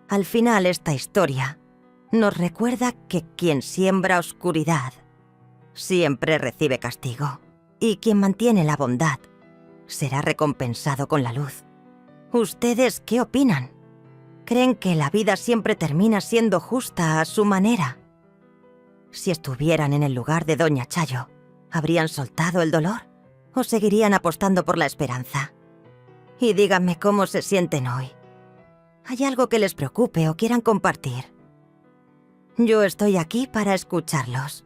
Al final, esta historia nos recuerda que quien siembra oscuridad siempre recibe castigo, y quien mantiene la bondad será recompensado con la luz. ¿Ustedes qué opinan? ¿Creen que la vida siempre termina siendo justa a su manera? Si estuvieran en el lugar de doña Chayo, ¿habrían soltado el dolor o seguirían apostando por la esperanza? Y díganme cómo se sienten hoy. ¿Hay algo que les preocupe o quieran compartir? Yo estoy aquí para escucharlos.